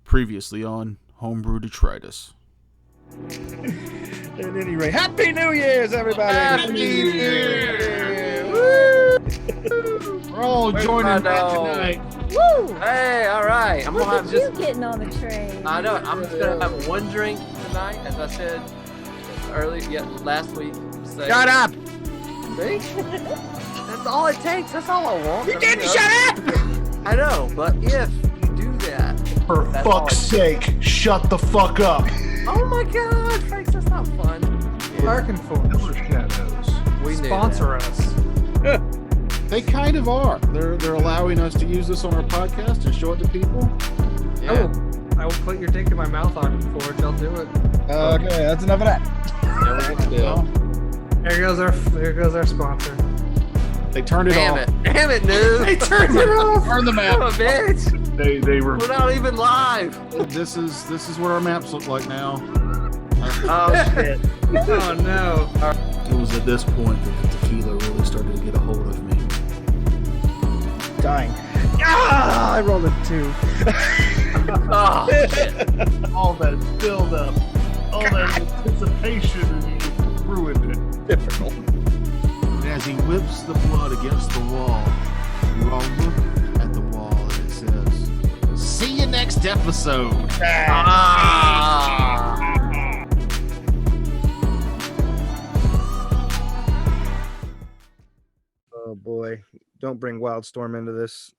Previously on Homebrew Detritus. At any rate, Happy New Year's, everybody! Happy New Year! Woo! We're all joining that tonight. Woo! Hey, all right. I'm Look gonna at have you just. getting on the train. I know. I'm just gonna have one drink tonight, as I said last week. So, Shut up! See? That's all it takes. That's all I want. You didn't shut up! I know, but if you do that, For that's all fuck's sake, shut the fuck up. Oh my God, Frank, that's not fun. Larkin Killer Shadows. We knew sponsor us. They kind of are. They're allowing us to use this on our podcast and show it to people. that. Yeah. I will put your dick in my mouth on Forge. I'll do it. Okay, that's enough of that. Yeah, we're gonna do. There goes our sponsor. They turned it Damn off. it! Damn it, dude! They turned it off. Turn the Son map. of a bitch! They were We're not even live. This is what our maps look like now. Oh shit! Oh no. It was at this point that the tequila really started to get a hold of me. Dying. Ah! I rolled a 2. Oh shit! all that build up, all that anticipation, and you ruined it. Difficult. And as he whips the blood against the wall, you all look at the wall and it says, "See you next episode." Ah! Oh boy. Don't bring Wildstorm into this.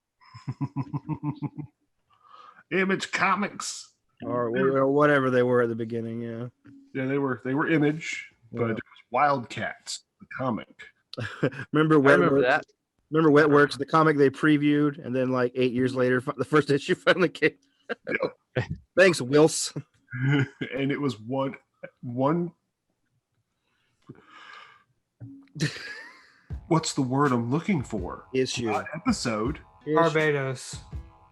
Image Comics. Or whatever they were at the beginning, yeah. Yeah, they were Image, but Yeah. it was Wildcats, the comic. Remember I remember Wetworks? that. Remember Wetworks, the comic they previewed, and then like 8 years later, the first issue finally came. Thanks, Wills. And it was one. What's the word I'm looking for? Issue. Not episode. Barbados.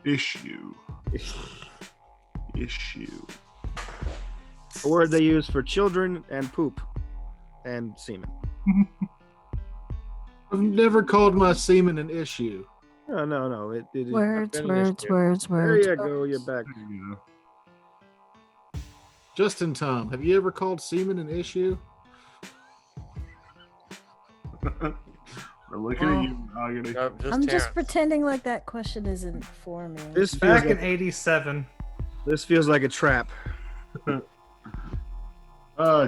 Issue. A word they use for children and poop and semen. I've never called my semen an issue. No. It is Words, been an words, issue. words, There words. you go. You're back. Yeah. Just in time. Have you ever called semen an issue? We're looking at you, Mahogany. No, just I'm just Terrence. pretending like that question isn't for me. This feels Back in like, '87. this feels like a trap.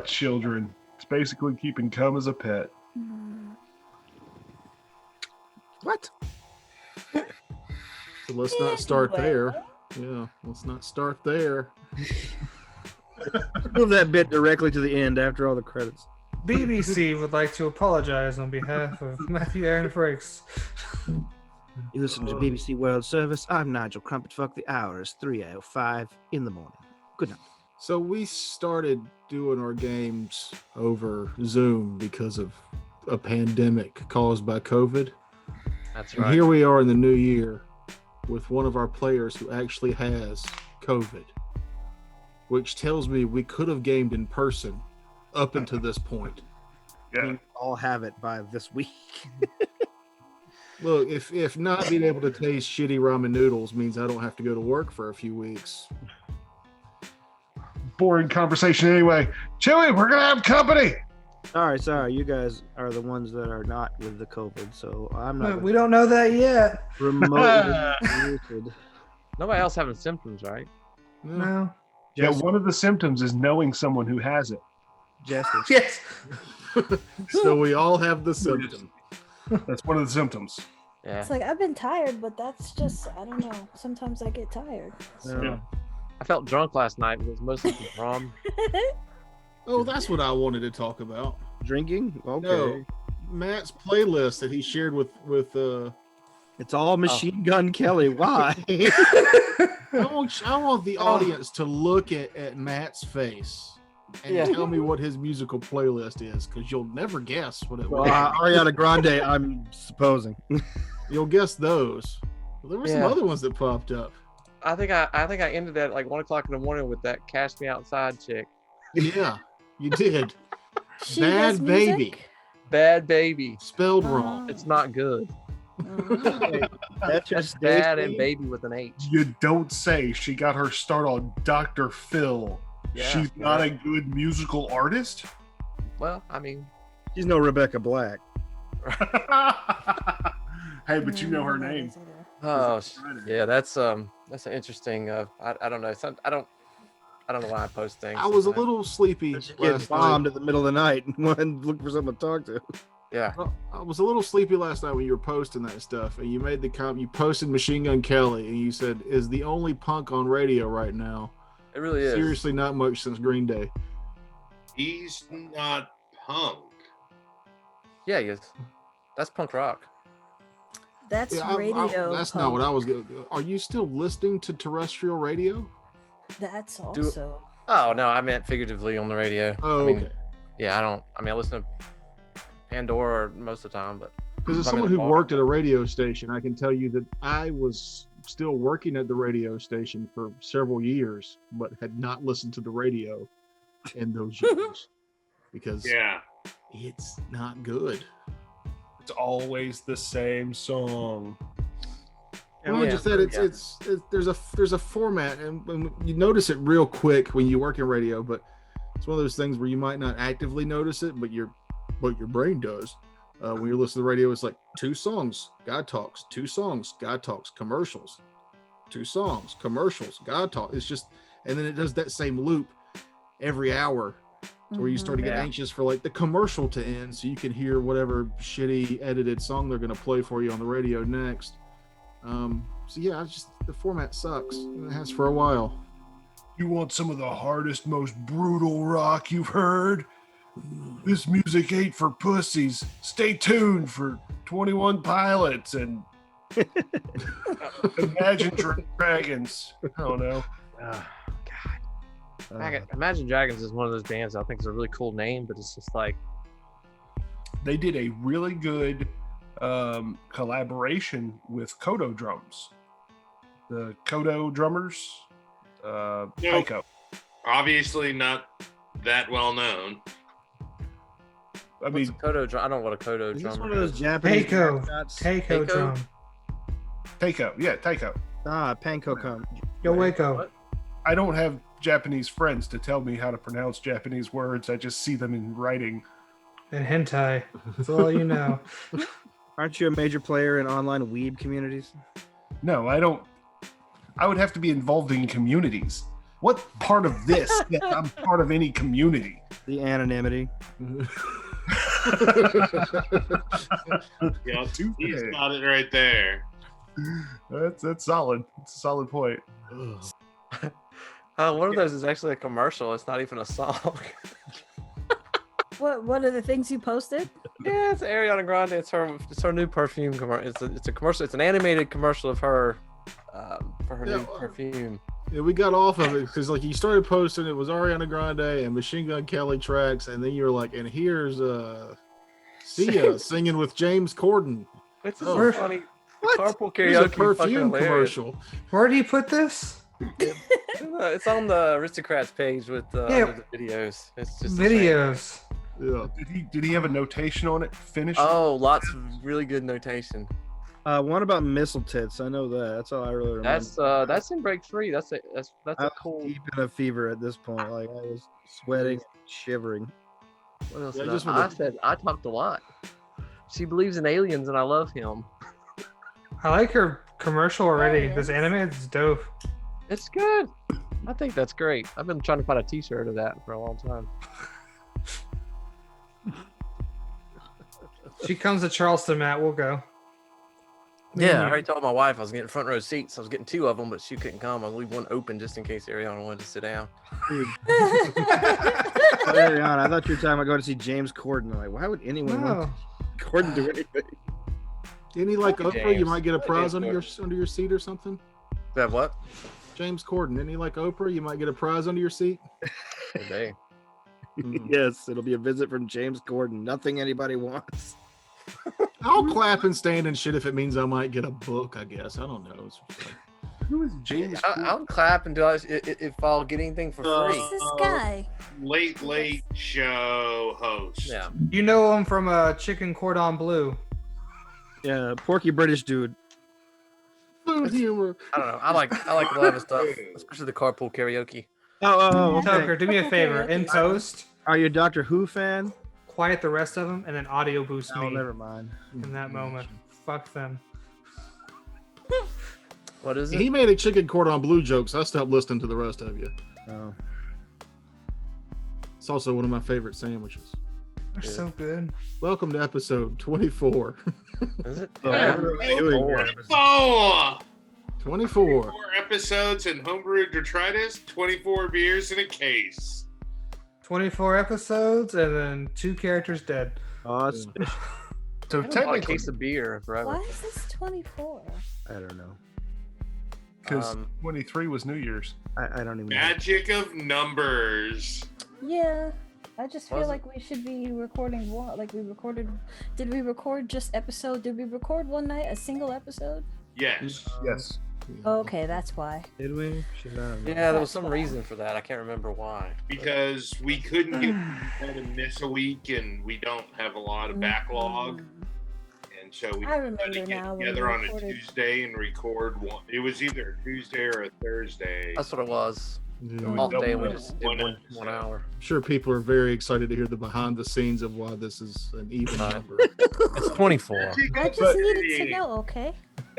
Children. It's basically keeping cum as a pet. What? So let's not start there. Yeah, let's not start there. Move that bit directly to the end after all the credits. BBC would like to apologize on behalf of Matthew Aaron Frakes. You listen to BBC World Service. I'm Nigel Crumpetfuck. The hour is 3:05 in the morning. Good night. So we started doing our games over Zoom because of a pandemic caused by COVID. That's And right. here we are in the new year with one of our players who actually has COVID, which tells me we could have gamed in person up until this point. Yeah. I'll have it by this week. Look, if not being able to taste shitty ramen noodles means I don't have to go to work for a few weeks. Boring conversation anyway. Chewy, we're gonna have company. Sorry. You guys are the ones that are not with the COVID, so I'm not We don't know that yet. remotely muted. Nobody else having symptoms, right? No. Yeah, Jesse, one of the symptoms is knowing someone who has it. Jesse. Yes. So we all have the symptom. That's one of the symptoms. Yeah. It's like I've been tired, but that's just I don't know. Sometimes I get tired. Yeah. I felt drunk last night, but it was mostly from prom. Oh, that's what I wanted to talk about. Drinking? Okay. No, Matt's playlist that he shared with It's all Machine Gun Kelly. Why? I want the audience to look at Matt's face and Yeah. tell me what his musical playlist is, because you'll never guess what it Well, was. Ariana Grande, I'm supposing. You'll guess those. Well, there were some Yeah. other ones that popped up. I think I ended at like 1:00 in the morning with that "Cash Me Outside" chick. Yeah, you did. She Bad does Baby. music? Bad baby. Spelled wrong. It's not good. Oh. That's just Dad and daydream? baby with an H. You don't say. She got her start on Dr. Phil. Yeah, She's yeah. not a good musical artist? Well, I mean, She's no Rebecca Black. Hey, but you know her that name. is either. oh yeah, that's an interesting. I don't know. I don't know why I post things. I was a sometimes. little sleepy She gets last night. bombed in the middle of the night and wanted to look for someone to talk to. Yeah. Well, I was a little sleepy last night when you were posting that stuff, and you made the you posted Machine Gun Kelly, and you said, "Is the only punk on radio right now." It really is. Seriously, not much since Green Day. He's not punk. Yeah, he is. That's punk rock. That's Yeah, radio. that's not punk. what I was going to. Are you still listening to terrestrial radio? That's Do- also. Oh no, I meant figuratively on the radio. Oh, I mean, okay. yeah, I listen to Pandora most of the time, but Because as I'm in someone the who bar. worked at a radio station, I can tell you that I was still working at the radio station for several years, but had not listened to the radio in those years because Yeah. it's not good. It's always the same song. Well, like yeah, you said, it's there's a format, and you notice it real quick when you work in radio, but it's one of those things where you might not actively notice it, but your brain does. When you're listening to the radio, it's like 2 songs, God talks, 2 songs, God talks, commercials, 2 songs, commercials, God talk. It's just, and then it does that same loop every hour, to where you start to get Yeah. anxious for like the commercial to end, so you can hear whatever shitty edited song they're going to play for you on the radio next. So yeah, the format sucks. It has for a while. You want some of the hardest, most brutal rock you've heard? This music ain't for pussies. Stay tuned for 21 Pilots and Imagine Dragons. I don't know. Imagine Dragons is one of those bands I think is a really cool name, but it's just like They did a really good collaboration with Kodo drums. The Kodo drummers, Taiko. Obviously not that well known. I what's mean, a Kodo drum? I don't know what a Kodo Is drum this one of those is. Japanese Taiko. mascots? Taiko Taiko? drum. Taiko. Yeah, Taiko. Ah, Panko come. Yo, Waco. What? I don't have Japanese friends to tell me how to pronounce Japanese words. I just see them in writing. And hentai. That's all you know. Aren't you a major player in online weeb communities? No, I don't. I would have to be involved in communities. What part of this that I'm part of any community? The anonymity. Yeah, Too he's bad. got it right there. That's solid. It's a solid point. One of those is actually a commercial. It's not even a song. What are the things you posted? Yeah, it's Ariana Grande. It's her new perfume commercial. It's a commercial. It's an animated commercial of her for her new perfume. Yeah, we got off of it because like you started posting, it was Ariana Grande and Machine Gun Kelly tracks, and then you were like, and here's Sia singing with James Corden. It's just Oh. so funny. What? Carpool Here's a karaoke. Fucking perfume hilarious. commercial. Where do you put this? It's on the Aristocrats page with Yeah. under the videos. It's just the same. Videos. Yeah. Did he have a notation on it? Finish. Oh, lots of really good notation. One about missile tits. I know that. That's all I really remember. That's in Break Free. That's I a was cool. deep in a fever at this point. Like I was sweating, shivering. What else Yeah, did just I with said I talked a lot. She believes in aliens, and I love him. I like her commercial already. Yes. This animated is dope. It's good. I think that's great. I've been trying to find a T-shirt of that for a long time. She comes to Charleston, Matt. We'll go. Yeah, I already told my wife I was getting front row seats. I was getting 2 of them, but she couldn't come. I'll leave one open just in case Ariana wanted to sit down. Early on, I thought you were talking about going to see James Corden. Like, why would anyone want No. Corden do anything? Any like Fuck Oprah, you James. might get a Fuck prize James under your seat or something. That what? James Corden. Any like Oprah, you might get a prize under your seat. Today. Yes, it'll be a visit from James Corden. Nothing anybody wants. I'll clap and stand and shit if it means I might get a book. I guess I don't know. It's just like, Who is James? I'll clap and do if I'll get anything for free. Who's this guy? Late show host. Yeah. You know him from Chicken Cordon Bleu. Yeah, porky British dude. Food humor. I don't know. I like a lot of stuff, especially the carpool karaoke. Oh, okay. Tucker, do me a favor. In post, Are you a Doctor Who fan? quiet the rest of them and then audio boost Oh, me never mind. in that moment. Fuck them. What is it? He made a chicken cordon bleu joke, so I stopped listening to the rest of you. Oh. It's also one of my favorite sandwiches. They're so good. Welcome to episode 24. Is it? Yeah. 24 24. episodes in Homebrew Detritus, 24 beers in a case. 24 episodes and then 2 characters dead. Oh, it's, So I haven't bought a technically, case of beer forever. Why is this 24? I don't know. because Um, 23 was New Year's. I don't even know. Magic of numbers. Yeah. I just feel Was it? like we should be recording one. Like we recorded. Did we record just episode? Did we record one night a single episode? Yes. Yes. Okay, that's why. Did we? Shit, I don't know. Yeah, there was some reason for that. I can't remember why. Because we couldn't get to miss a week and we don't have a lot of backlog. And so we I had remember to get now when we together on a recorded. Tuesday and record one. It was either a Tuesday or a Thursday. That's what it was. Yeah. Off day, and we One just did one episode. hour. I'm sure people are very excited to hear the behind the scenes of why this is an even Right. number. It's 24. I just But- needed to know. Okay.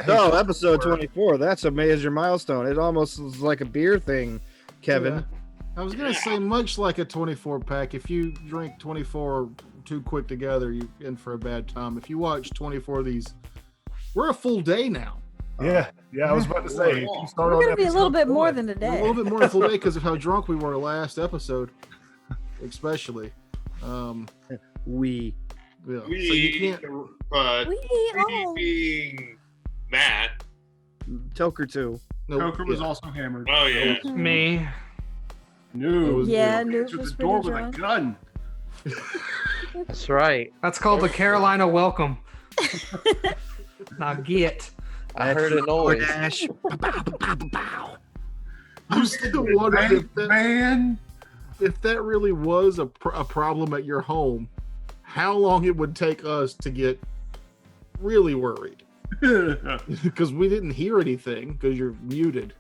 Oh, episode 24. That's a major milestone. It almost was like a beer thing, Kevin. Yeah. I was gonna say, much like a 24 pack, if you drink 24 too quick together, you're in for a bad time. If you watch 24 of these, we're a full day now. Yeah. Yeah. I was about to say. If you start We're on gonna be a little episode bit more one- than a We're a little day. bit more than a full day because of how drunk we were last episode, especially. We. Yeah. So you We, can't. but We we all. being Matt. Toker too. No, Coker was yeah. also hammered. Oh yeah. Me. No. Yeah, Noob Noob answered was the door pretty with a drunk. gun. That's right. That's called the Carolina Welcome. Now get. I heard a noise. Dash. You still wondered Man. if that really was a problem at your home, how long it would take us to get really worried. Because we didn't hear anything because you're muted.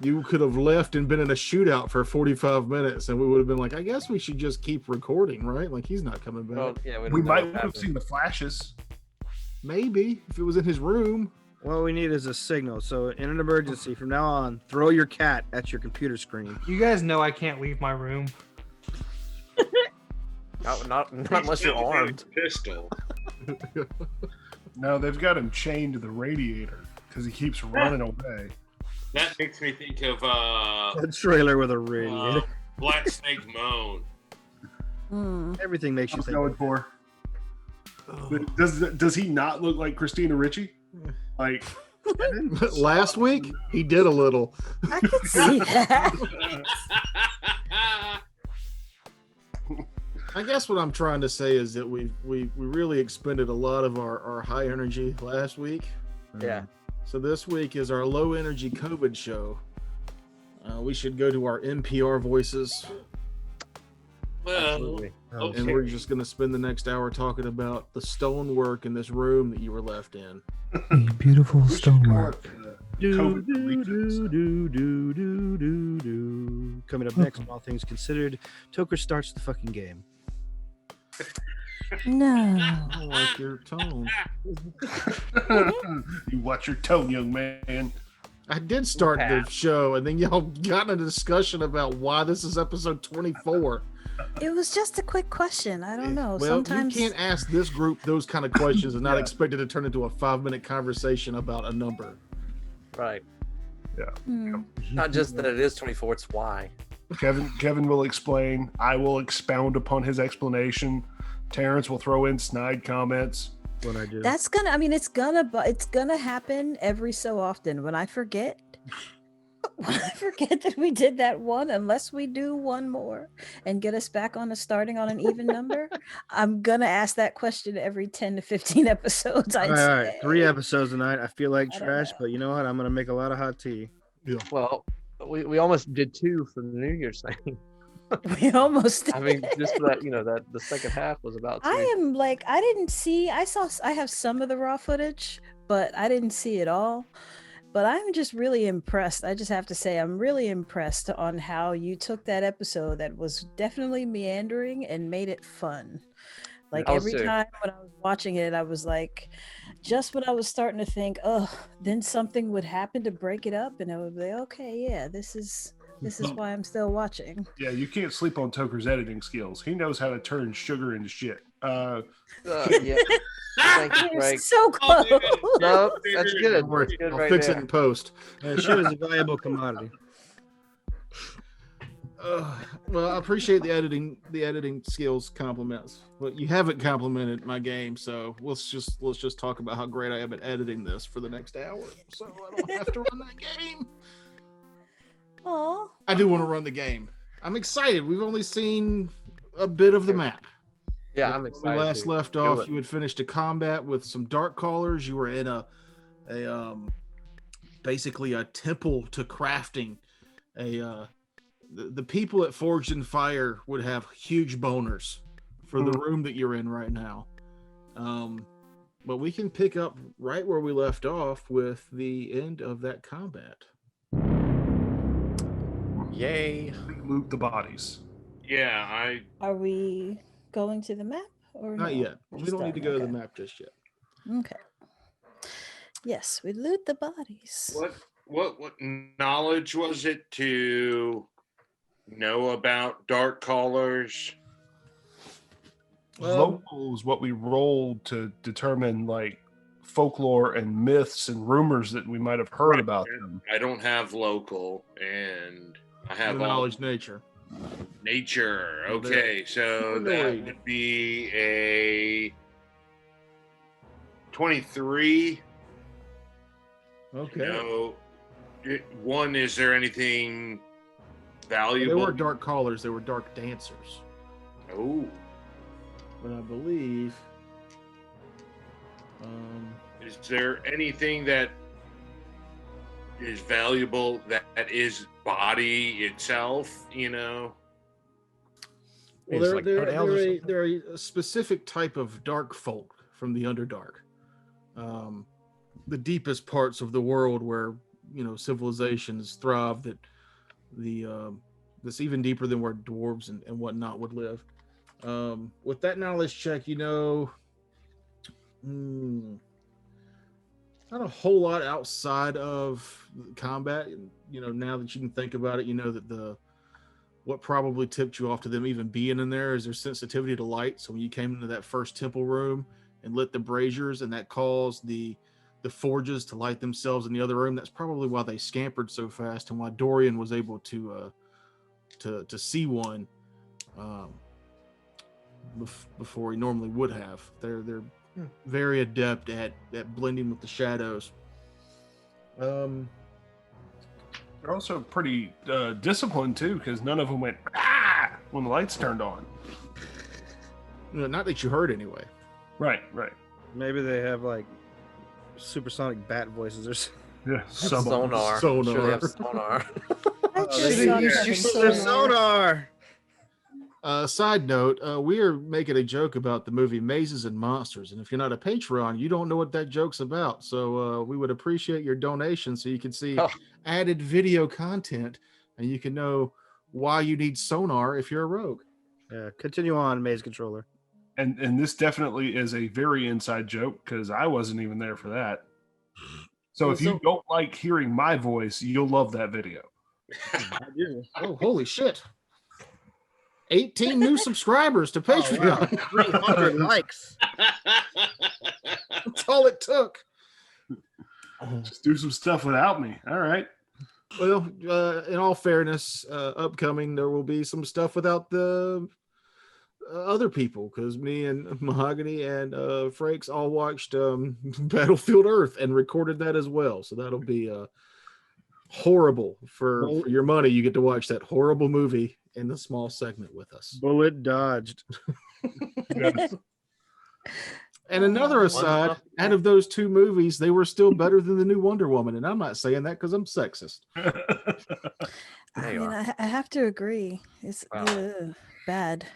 You could have left and been in a shootout for 45 minutes and we would have been like, I guess we should just keep recording, right? Like he's not coming back. Well, yeah, we, We don't know might what have happened. seen the flashes. Maybe if it was in his room. What we need is a signal. So in an emergency, from now on, throw your cat at your computer screen. You guys know I can't leave my room. Not unless you're armed. Pistol. No, they've got him chained to the radiator because he keeps running away. That makes me think of A trailer with a radiator. Black Snake Moan. Hmm. Everything makes you What's think. going for? Does he not look like Christina Ricci? Like Last week he did a little. I could see that. I guess what I'm trying to say is that we really expended a lot of our high energy last week. Yeah. So this week is our low energy COVID show. We should go to our NPR voices, Well, Absolutely. okay. and we're just going to spend the next hour talking about the stonework in this room that you were left in. Beautiful we should call it the Do, COVID do, relief do, episode. do, do, do, do, do. Coming up next, all things considered, Toker starts the fucking game. No. I like your tone. You watch your tone, young man. I did start the show, and then y'all got in a discussion about why this is episode 24. It was just a quick question. I don't know. Well, Sometimes you can't ask this group those kind of questions and not expect it to turn into a 5-minute conversation about a number. Right. Hmm. Not just that it is 24, it's why. Kevin will explain. I will expound upon his explanation. Terrence will throw in snide comments. What I do. That's gonna. I mean, it's gonna happen every so often. When I forget that we did that one, unless we do one more and get us back on starting on an even number, I'm gonna ask that question every 10 to 15 episodes. I'd all right, say. 3 episodes tonight. I feel like I don't trash, know. but you know what? I'm gonna make a lot of hot tea. Well, we almost did 2 for the New Year's thing. We almost. I mean, did. just for that, that the second half was about 2. I am I didn't see. I have some of the raw footage, but I didn't see it all. But I'm just really impressed. I just have to say, I'm really impressed on how you took that episode that was definitely meandering and made it fun. Like I was every too. time when I was watching it, I was like, just when I was starting to think, oh, then something would happen to break it up, and I would be like, okay, yeah, this is why I'm still watching. Yeah, you can't sleep on Toker's editing skills. He knows how to turn sugar into shit. Yeah. Thank you, You're Frank. so close. No, that's good. Don't worry, That's good I'll right fix there. it in post. Sugar is a valuable commodity. Well, I appreciate the editing skills compliments. But you haven't complimented my game, so let's just talk about how great I am at editing this for the next hour, so I don't have to run that game. Aw. I do want to run the game. I'm excited. We've only seen a bit of the map. Yeah, I'm When excited. we last to left do off, it. you had finished a combat with some dark callers. You were in a basically a temple to crafting. The people at Forged in Fire would have huge boners for the room that you're in right now. But we can pick up right where we left off with the end of that combat. Yay. Loot the bodies. Yeah, Are we going to the map or Not no? yet. We're We just don't need to starting, go to the okay. map just yet. Okay. Yes, we loot the bodies. what knowledge was it to know about dark callers? Local is what we rolled to determine like folklore and myths and rumors that we might have heard Right. about them. I don't have local, and I have The all knowledge nature. nature. Well, there- Okay, so We're that going. would be a 23. Okay. No, one. Is there anything They valuable? weren't dark callers, they were dark dancers. Oh, But I believe is there anything that is valuable that is body itself? You know. well, It's they're, like they're, Dark Elves or they're, a, something? they're a specific type of dark folk from the Underdark. The deepest parts of the world where, civilizations thrive, that that's even deeper than where dwarves and whatnot would live. With that knowledge check, not a whole lot outside of combat. Now that you can think about it, that what probably tipped you off to them even being in there is their sensitivity to light. So when you came into that first temple room and lit the braziers, and that caused the forges to light themselves in the other room, that's probably why they scampered so fast, and why Dorian was able to see one before he normally would have. They're very adept at blending with the shadows. They're also pretty disciplined too, because none of them went ah when the lights turned on. Not that you heard anyway. Right. Maybe they have like supersonic bat voices or something. Yeah, some of them. Sonar. Sonar. Sure, they have sonar. I they just didn't saw use having their sonar. sonar. Side note, we are making a joke about the movie Mazes and Monsters, and if you're not a Patreon, you don't know what that joke's about. So we would appreciate your donation so you can see Oh. added video content, and you can know why you need sonar if you're a rogue. Yeah, continue on, Maze Controller. And this definitely is a very inside joke because I wasn't even there for that. So if you don't like hearing my voice, you'll love that video. Oh, holy shit. 18 new subscribers to Patreon. 300 likes. That's all it took. Just do some stuff without me. All right. Well, in all fairness, upcoming, there will be some stuff without the other people, because me and Mahogany and Frakes all watched Battlefield Earth and recorded that as well. So that'll be horrible for your money. You get to watch that horrible movie in the small segment with us. Bullet dodged. And another aside, out of those two movies, they were still better than the new Wonder Woman. And I'm not saying that because I'm sexist. I mean, I have to agree. It's bad.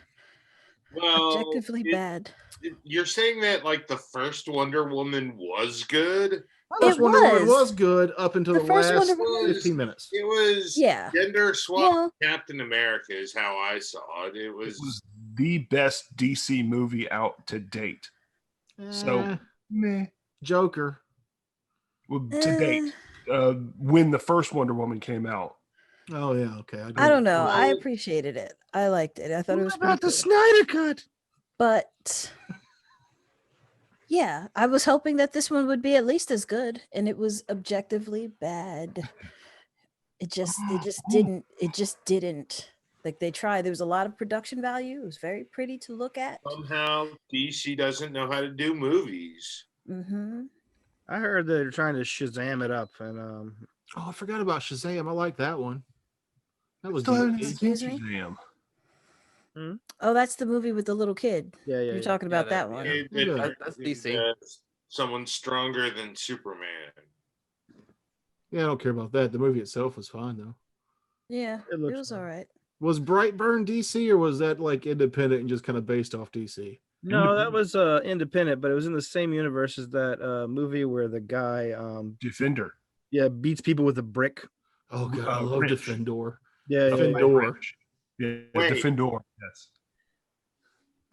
Well, Objectively bad. You're saying that like the first Wonder Woman was good? First It Wonder Woman was. was good up until The the first last Wonder Woman- 15 minutes. It was Yeah. gender swap Yeah. Captain America is how I saw it. It It was was the best DC movie out to date. So, Eh, meh. Joker. Well, to date, when the first Wonder Woman came out. Oh yeah, okay. I don't know. I Well- appreciated it. I liked it. I thought it was What about pretty the cool. Snyder cut? But yeah, I was hoping that this one would be at least as good, and it was objectively bad. It just didn't. Like they tried. There was a lot of production value. It was very pretty to look at. somehow DC doesn't know how to do movies. Mm-hmm. I heard they're trying to Shazam it up, and Oh, I forgot about Shazam. I like that one. That was Still haven't decent. seen Excuse me? Shazam. Oh, that's the movie with the little kid. yeah, You're talking about that one. Yeah. That's It's, DC. someone stronger than Superman. Yeah, I don't care about that. The movie itself was fine though. Yeah, It it looks was fine. all right. Was Brightburn DC or was that like independent and just kind of based off DC? No, that was independent, but it was in the same universe as that movie where the guy Defender. beats people with a brick. Oh god, I love Rich. Defendor. Yeah, Defendor. Yeah, Wait. Defendor. Yes.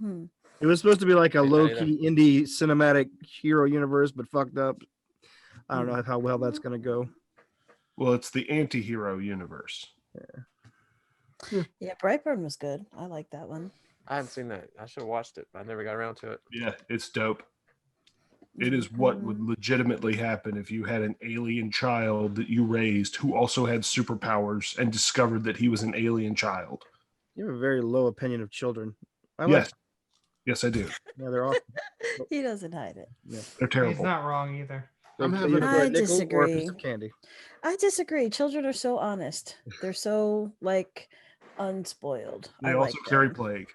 Hmm. It was supposed to be like a Didn't know either. low-key indie cinematic hero universe, but fucked up. I don't know how well that's gonna go. Well, it's the anti-hero universe. Yeah, Brightburn was good. I like that one. I haven't seen that. I should have watched it. But I never got around to it. Yeah, it's dope. It is what Mm-hmm. would legitimately happen if you had an alien child that you raised who also had superpowers and discovered that he was an alien child. You have a very low opinion of children. I Yes. like. Yes, I do. Yeah, they're awesome. He doesn't hide it. They're He's terrible. not wrong either. I'm Like, having either a- for a I nickel or a piece disagree. of candy. I disagree. Children are so honest. They're so like unspoiled. They I also like carry them. plague.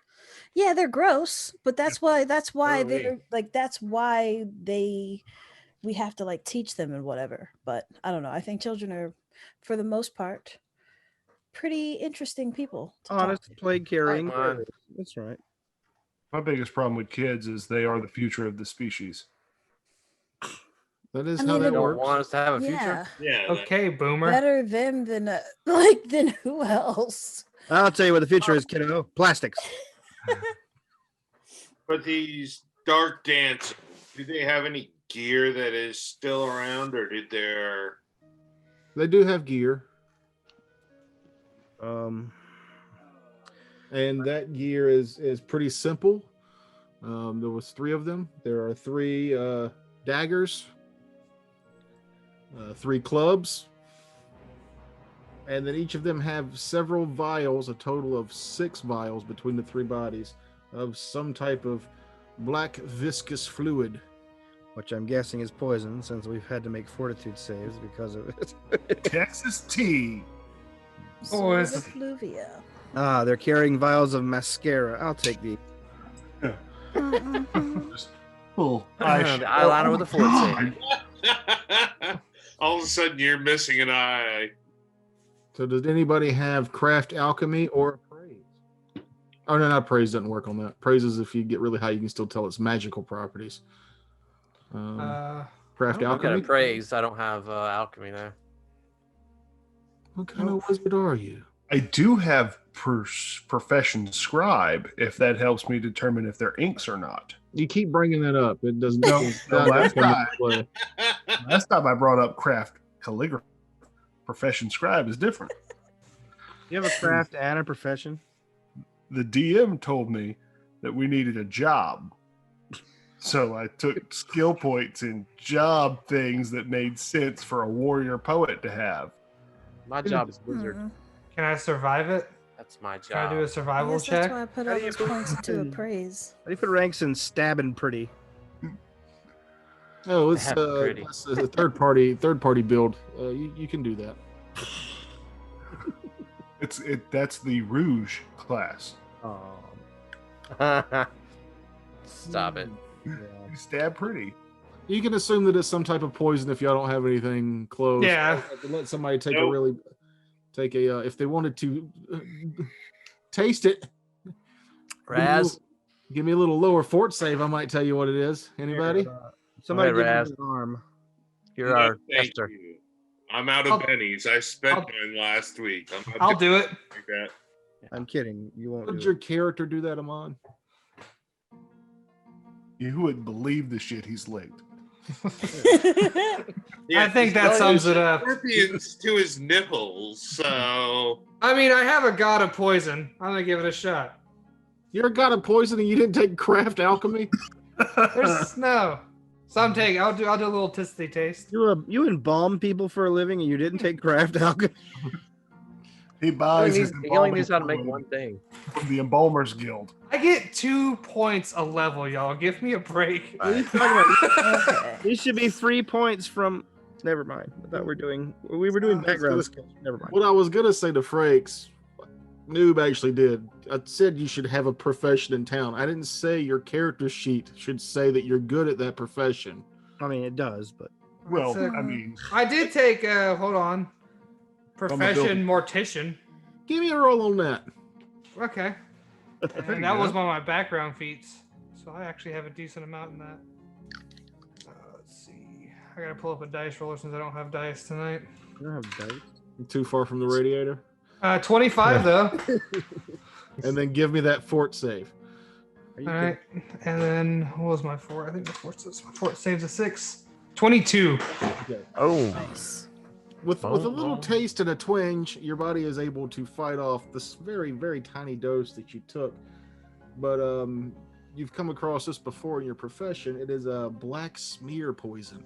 Yeah, they're gross, but that's why are we. they're like that's why we have to like teach them and whatever. But I don't know. I think children are, for the most part, pretty interesting people to talk Honest, to. plague carrying. Come on. That's right. My biggest problem with kids is they are the future of the species. That is I how mean, that it- Don't works. want us to have a future. Yeah, Yeah. Okay, boomer. better them than than who else? I'll tell you what the future is, kiddo. Plastics. But these dark dance, do they have any gear that is still around, or did their They do have gear, Um, and that gear is pretty simple. There was 3 of them. There are 3 daggers, 3 clubs, and then each of them have several vials, a total of 6 vials between the 3 bodies of some type of black viscous fluid. which I'm guessing is poison, since we've had to make fortitude saves because of it. Texas tea. Oh, is Soda it- fluvia. They're carrying vials of mascara. I'll take the. Just full The eyeshadow. eyeliner with a fort God. all of a sudden you're missing an eye? So does anybody have craft alchemy or praise? Oh no, not praise doesn't work on that. Praise is if you get really high, you can still tell its magical properties. Craft I've got alchemy. a praise. I don't have alchemy now. What kind of wizard are you? I do have profession scribe, if that helps me determine if they're inks or not. You keep bringing that up. It doesn't. No, it's no, not gonna last come into time. play. Last time I brought up craft calligraphy. Profession scribe is different. You have a craft and a profession. The DM told me that we needed a job. So I took skill points in job things that made sense for a warrior poet to have. My job is wizard. Hmm. Can I survive it? That's my Can I do a job. survival Yes, that's check? why I put How all do you those put- points into a praise. How do you put ranks in stabbing pretty? Oh, it's Have it pretty. that's a third party build. You can do that. That's the Rouge class. Oh, Stop it. yeah. You stab pretty. You can assume that it's some type of poison if y'all don't have anything close. Yeah. Let somebody take Nope. if they wanted to taste it. Raz. Give me a little lower fort save. I might tell you what it is. Anybody? Somebody Go give ahead, me an arm. You're No, our thank tester. you. I'm out of I'll- pennies. I spent I'll- mine last week. I'm not I'll do it. like that. I'm kidding. You won't Would do your it. character do that, Amon? You wouldn't believe the shit he's licked. I think that sums it up. Scorpions to his nipples, so I mean, I have a god of poison. I'm gonna give it a shot. You're a god of poison and you didn't take craft alchemy? There's no. So I'm taking. I'll do a little tisty taste. You embalm people for a living and you didn't take craft alchemy? He buys his He only knows how to embalming make one thing. from the Embalmers Guild. I get 2 points a level, y'all. Give me a break. Okay. These should be 3 points from. Never mind. I thought we were doing background skills. Never mind. What I was gonna say to Frakes, Noob actually did. I said you should have a profession in town. I didn't say your character sheet should say that you're good at that profession. I mean, it does, but Well, That's I mean, I did take. Hold on. building. Profession mortician. Give me a roll on that. Okay. pretty And that was good. one of my background feats. So I actually have a decent amount in that. Let's see. I gotta pull up a dice roller since I don't have dice tonight. you don't have dice. I'm too far from the radiator. 25 though. And then give me that fort save. Are you All right. And then what was my fort? I think my fort saves a 6. 22. Oh. Nice. With a little taste and a twinge, your body is able to fight off this very, very tiny dose that you took. But you've come across this before in your profession. It is a black smear poison.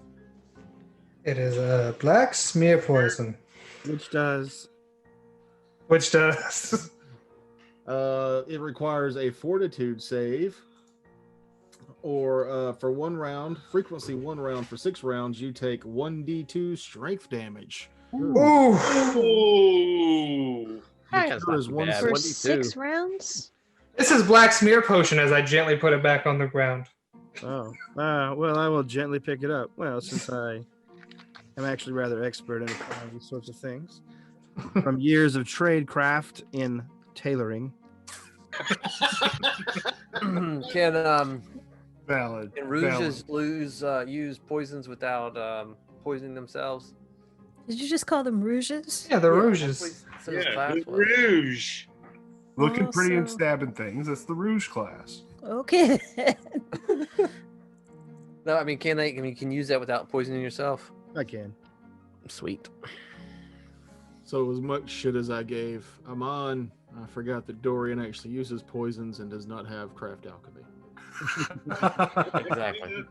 It is a black smear poison, Which does. which does. It requires a fortitude save, or for 1 round, frequency 1 round for 6 rounds, you take 1d2 strength damage. Ooh. ooh. That's Sure not is too one bad. For 1d2. 6 rounds? This is black smear potion as I gently put it back on the ground. Oh. Well, I will gently pick it up. Well, since I am actually rather expert in applying these sorts of things. From years of trade craft in tailoring. Can valid. rouges use poisons without poisoning themselves? Did you just call them rouges? Yeah, the Yeah, rouges. that's what his Yeah, class the was. rouge. Looking pretty and Also- stabbing things. That's the Rouge class. Okay. No, I mean, can you use that without poisoning yourself? I can. Sweet. So as much shit as I gave Amon, I forgot that Dorian actually uses poisons and does not have craft alchemy. Exactly.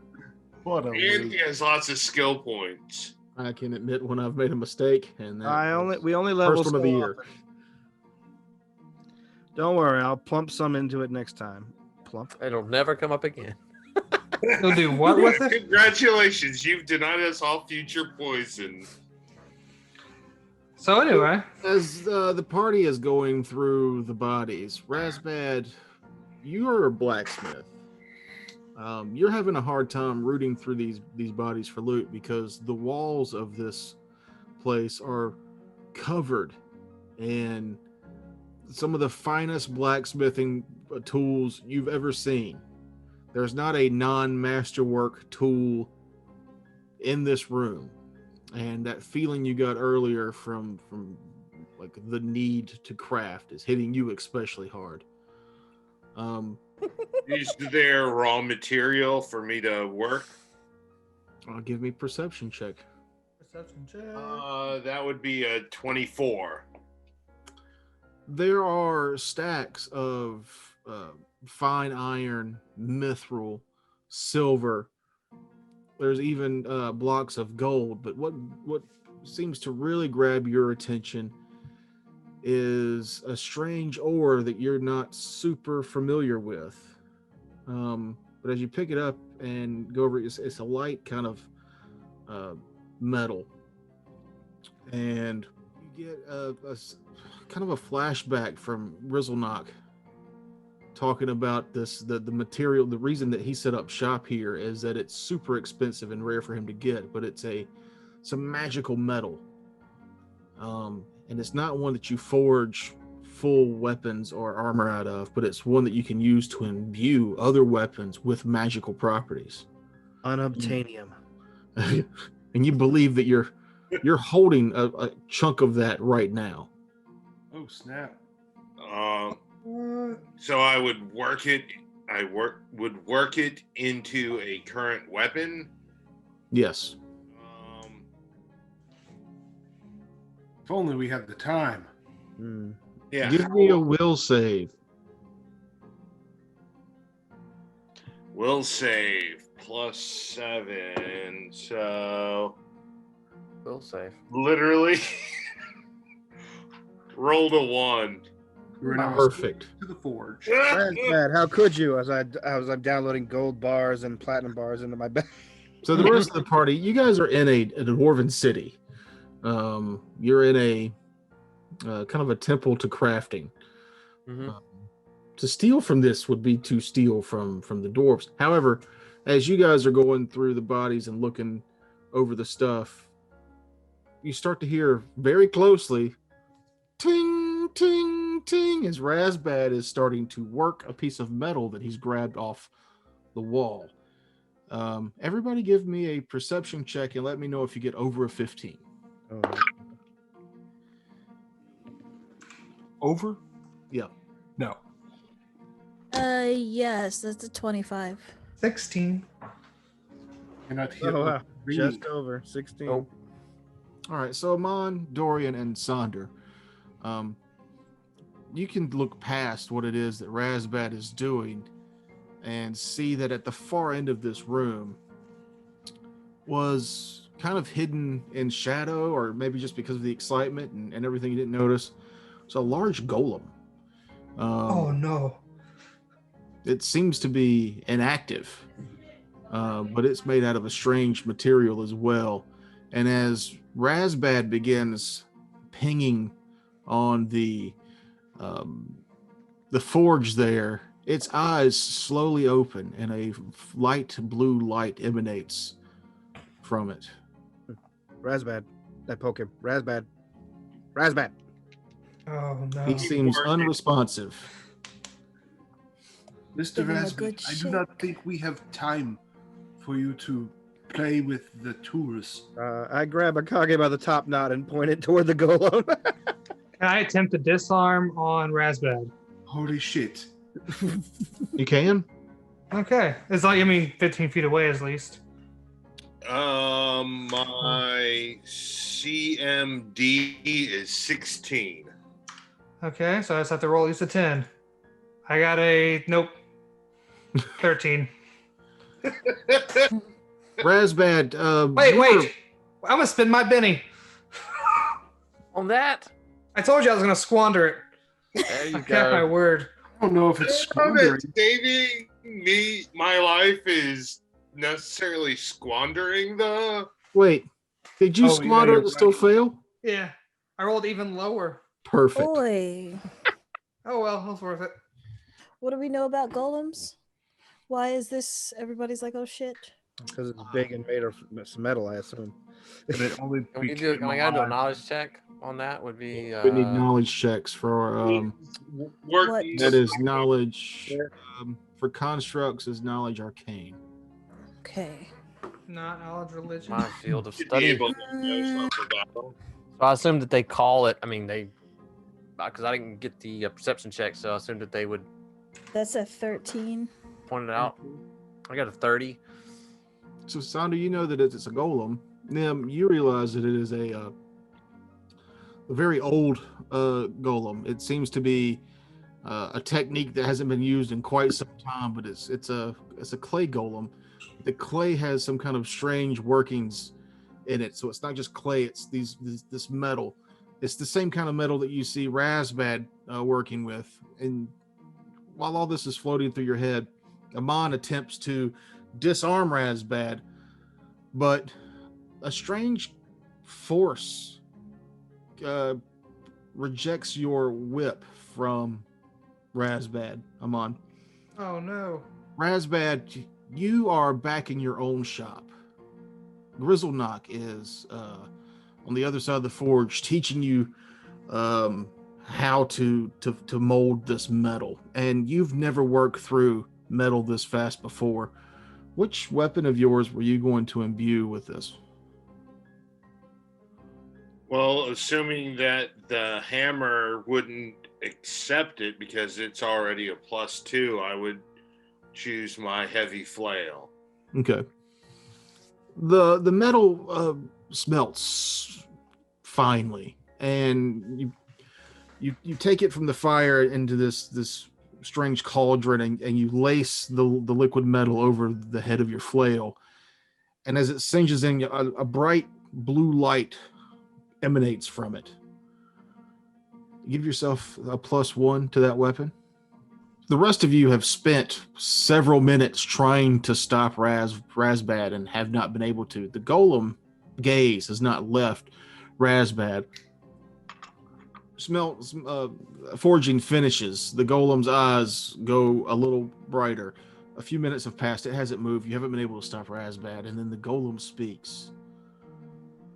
What a And loser. he has lots of skill points. I can admit when I've made a mistake, and that We only level first one of the so year. often. Don't worry, I'll plump some into it next time. Plump. It'll never come up again. You'll do what with it? Congratulations, you've denied us all future poison. So anyway, As the party is going through the bodies, Razbad, you're a blacksmith. You're having a hard time rooting through these bodies for loot because the walls of this place are covered in some of the finest blacksmithing tools you've ever seen. There's not a non-masterwork tool in this room. And that feeling you got earlier from like the need to craft is hitting you especially hard. Is there raw material for me to work? Give me perception check. perception check. That would be a 24. There are stacks of fine iron, mithril, silver. There's even blocks of gold. But what seems to really grab your attention is a strange ore that you're not super familiar with. But as you pick it up and go over it, it's a light kind of metal. And you get a kind of a flashback from Rizzleknock talking about the material. The reason that he set up shop here is that it's super expensive and rare for him to get, but it's some magical metal. And it's not one that you forge full weapons or armor out of, but it's one that you can use to imbue other weapons with magical properties. Unobtainium. and you believe that you're holding a chunk of that right now. Oh snap! So I would work it. Would work it into a current weapon. Yes. If only we had the time. Yeah. Give me a will save. Will save +7. So Will save. literally rolled a 1. We're now Perfect. to the forge. Bad. How could you? As I'm downloading gold bars and platinum bars into my bag. So the rest of the party, you guys are in a dwarven city. You're in a kind of a temple to crafting. Mm-hmm. To steal from this would be to steal from the dwarves. However, as you guys are going through the bodies and looking over the stuff, you start to hear very closely, ting, ting, ting, as Razbad is starting to work a piece of metal that he's grabbed off the wall. Everybody give me a perception check and let me know if you get over a 15. Oh. Over? Yeah. No. Yes, that's a 25. 16. Cannot hit. Oh, wow. with Just green. over 16. Oh. All right, so Amon, Dorian, and Sonder, you can look past what it is that Razbad is doing and see that at the far end of this room was kind of hidden in shadow, or maybe just because of the excitement and everything you didn't notice. It's a large golem. Oh no. It seems to be inactive, but it's made out of a strange material as well. And as Razbad begins pinging on the forge there, its eyes slowly open and a light blue light emanates from it. Razbad. I poke him. Razbad. Razbad. Oh no. He seems unresponsive. Mr. Give him a Rasmus, good I do not shake. think we have time for you to play with the tourists. I grab Akage by the top knot and point it toward the golem. Can I attempt to disarm on Razbad? Holy shit. You can? Okay. It's like, 15 feet away at least. My CMD is 16. Okay, so I just have to roll at least a 10. I got a nope. 13. Razbad, Wait. I'm gonna spin my Benny. On that. I told you I was gonna squander it. There you I kept my go. word. I don't know if it's squandering. Saving me, my life is necessarily squandering the. Wait, did you Oh, yeah, squander you're it and still right. fail? Yeah. I rolled even lower. Perfect. Boy, Oh well, it was worth it. what do we know about golems? Why is this? Everybody's like, oh shit. Because it's big and made of metal, I assume. But it only Can we became I gotta do a alive. knowledge check on that? Would be We need knowledge checks for What? that is knowledge for constructs is knowledge arcane. Okay. Not knowledge religion. my field of Should be study. able to know something about them. So I assume that they call it. I mean, because I didn't get the perception check, so I assumed that they would That's a 13. point it out. I got a 30. So Sandra, you know that it's a golem. Nim, you realize that it is a very old golem. It seems to be a technique that hasn't been used in quite some time, but it's a clay golem. The clay has some kind of strange workings in it, so it's not just clay. It's this metal. It's the same kind of metal that you see Razbad working with. And while all this is floating through your head, Amon attempts to disarm Razbad, but a strange force rejects your whip from Razbad, Amon. Oh no. Razbad, you are back in your own shop. Grizzleknock is on the other side of the forge teaching you how to mold this metal. And you've never worked through metal this fast before. Which weapon of yours were you going to imbue with this? Well, assuming that the hammer wouldn't accept it because it's already a +2, I would choose my heavy flail. Okay. The metal smelts finely, and you take it from the fire into this strange cauldron, and you lace the liquid metal over the head of your flail, and as it singes in, a bright blue light emanates from it. Give yourself a +1 to that weapon. The rest of you have spent several minutes trying to stop Razbad and have not been able to. The golem gaze has not left Razbad. Forging finishes. The golem's eyes go a little brighter. A few minutes have passed. It hasn't moved. You haven't been able to stop Razbad. And then the golem speaks.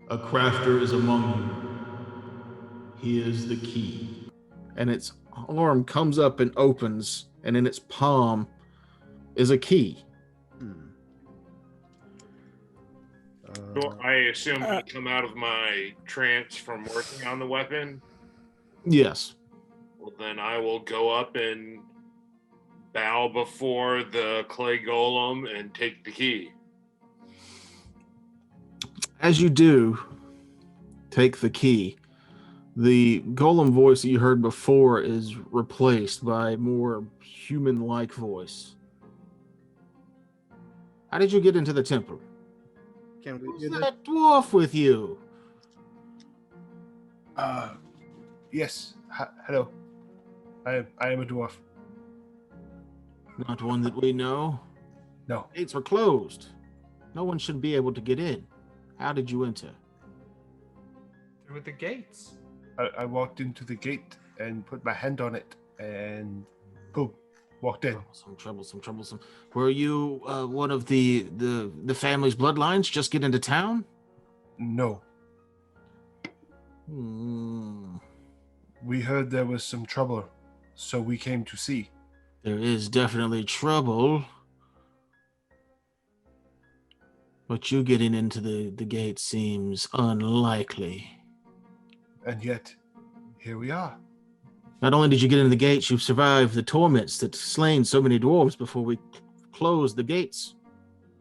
A crafter is among you. He is the key. And its arm comes up and opens, and in its palm is a key. So I assume I come out of my trance from working on the weapon. Yes. Well, then I will go up and bow before the clay golem and take the key. As you do take the key, the golem voice that you heard before is replaced by a more human-like voice. How did you get into the temple? Can we Who's do that? that dwarf with you? Yes. Hello. I am a dwarf. Not one that we know. No. Gates were closed. No one should be able to get in. How did you enter? Through the gates. I walked into the gate and put my hand on it, and boom, walked in. Troublesome. Were you one of the family's bloodlines just get into town? No. We heard there was some trouble, so we came to see. There is definitely trouble. But you getting into the gate seems unlikely. And yet, here we are. Not only did you get into the gates, you've survived the torments that slain so many dwarves before we closed the gates.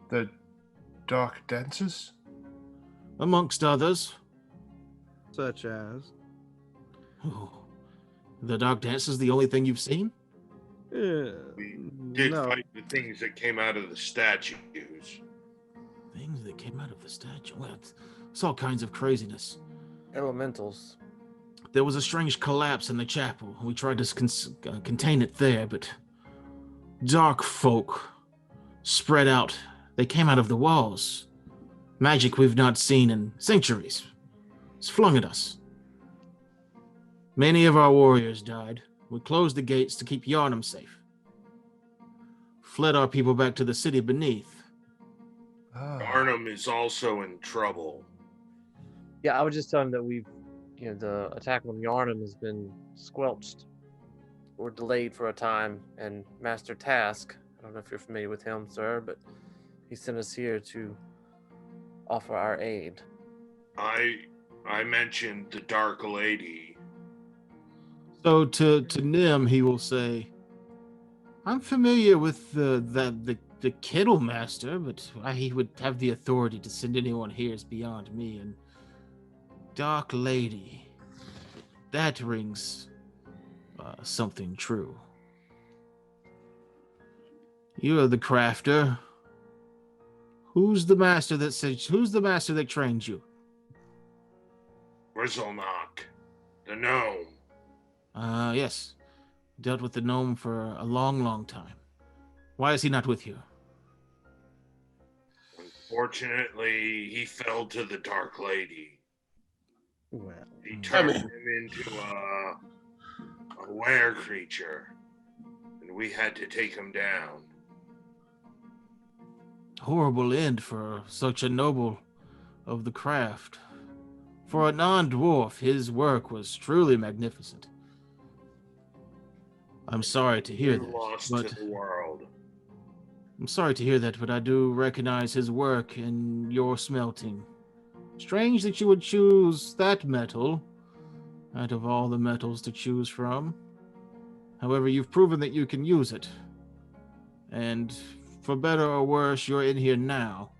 The dark dancers? Amongst others. Such as? Oh, the dark dance is the only thing you've seen? We did No. fight the things that came out of the statues. Things that came out of the statue. Well, it's all kinds of craziness. Elementals. There was a strange collapse in the chapel. We tried to contain it there, but dark folk spread out. They came out of the walls. Magic we've not seen in centuries. It's flung at us. Many of our warriors died. We closed the gates to keep Yarnum safe. Fled our people back to the city beneath. Arnhem is also in trouble. Yeah, I was just telling him that the attack on Yarnum has been squelched or delayed for a time, and Master Task, I don't know if you're familiar with him, sir, but he sent us here to offer our aid. I mentioned the Dark Lady. So to Nim, he will say, I'm familiar with the Kittle Master, but why he would have the authority to send anyone here is beyond me. And Dark Lady, that rings something true. You are the crafter. Who's the master that trained you? Grizzlenok, the gnome. Yes. Dealt with the gnome for a long, long time. Why is he not with you? Unfortunately, he fell to the Dark Lady. Well, He turned him into a were creature, and we had to take him down. Horrible end for such a noble of the craft. For a non-dwarf, his work was truly magnificent. I'm sorry to hear We're that, lost but to the world. I'm sorry to hear that, but I do recognize his work in your smelting Strange that you would choose that metal out of all the metals to choose from. However, you've proven that you can use it. And for better or worse, you're in here now.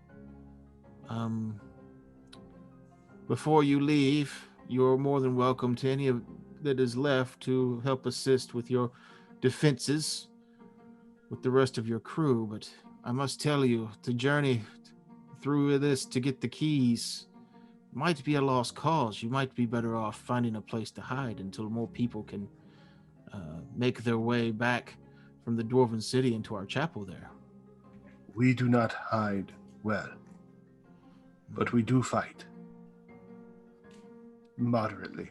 Before you leave, you're more than welcome to any of that is left to help assist with your defenses with the rest of your crew. But I must tell you, the journey through this to get the keys might be a lost cause. You might be better off finding a place to hide until more people can make their way back from the Dwarven city into our chapel there. We do not hide well, but we do fight. Moderately.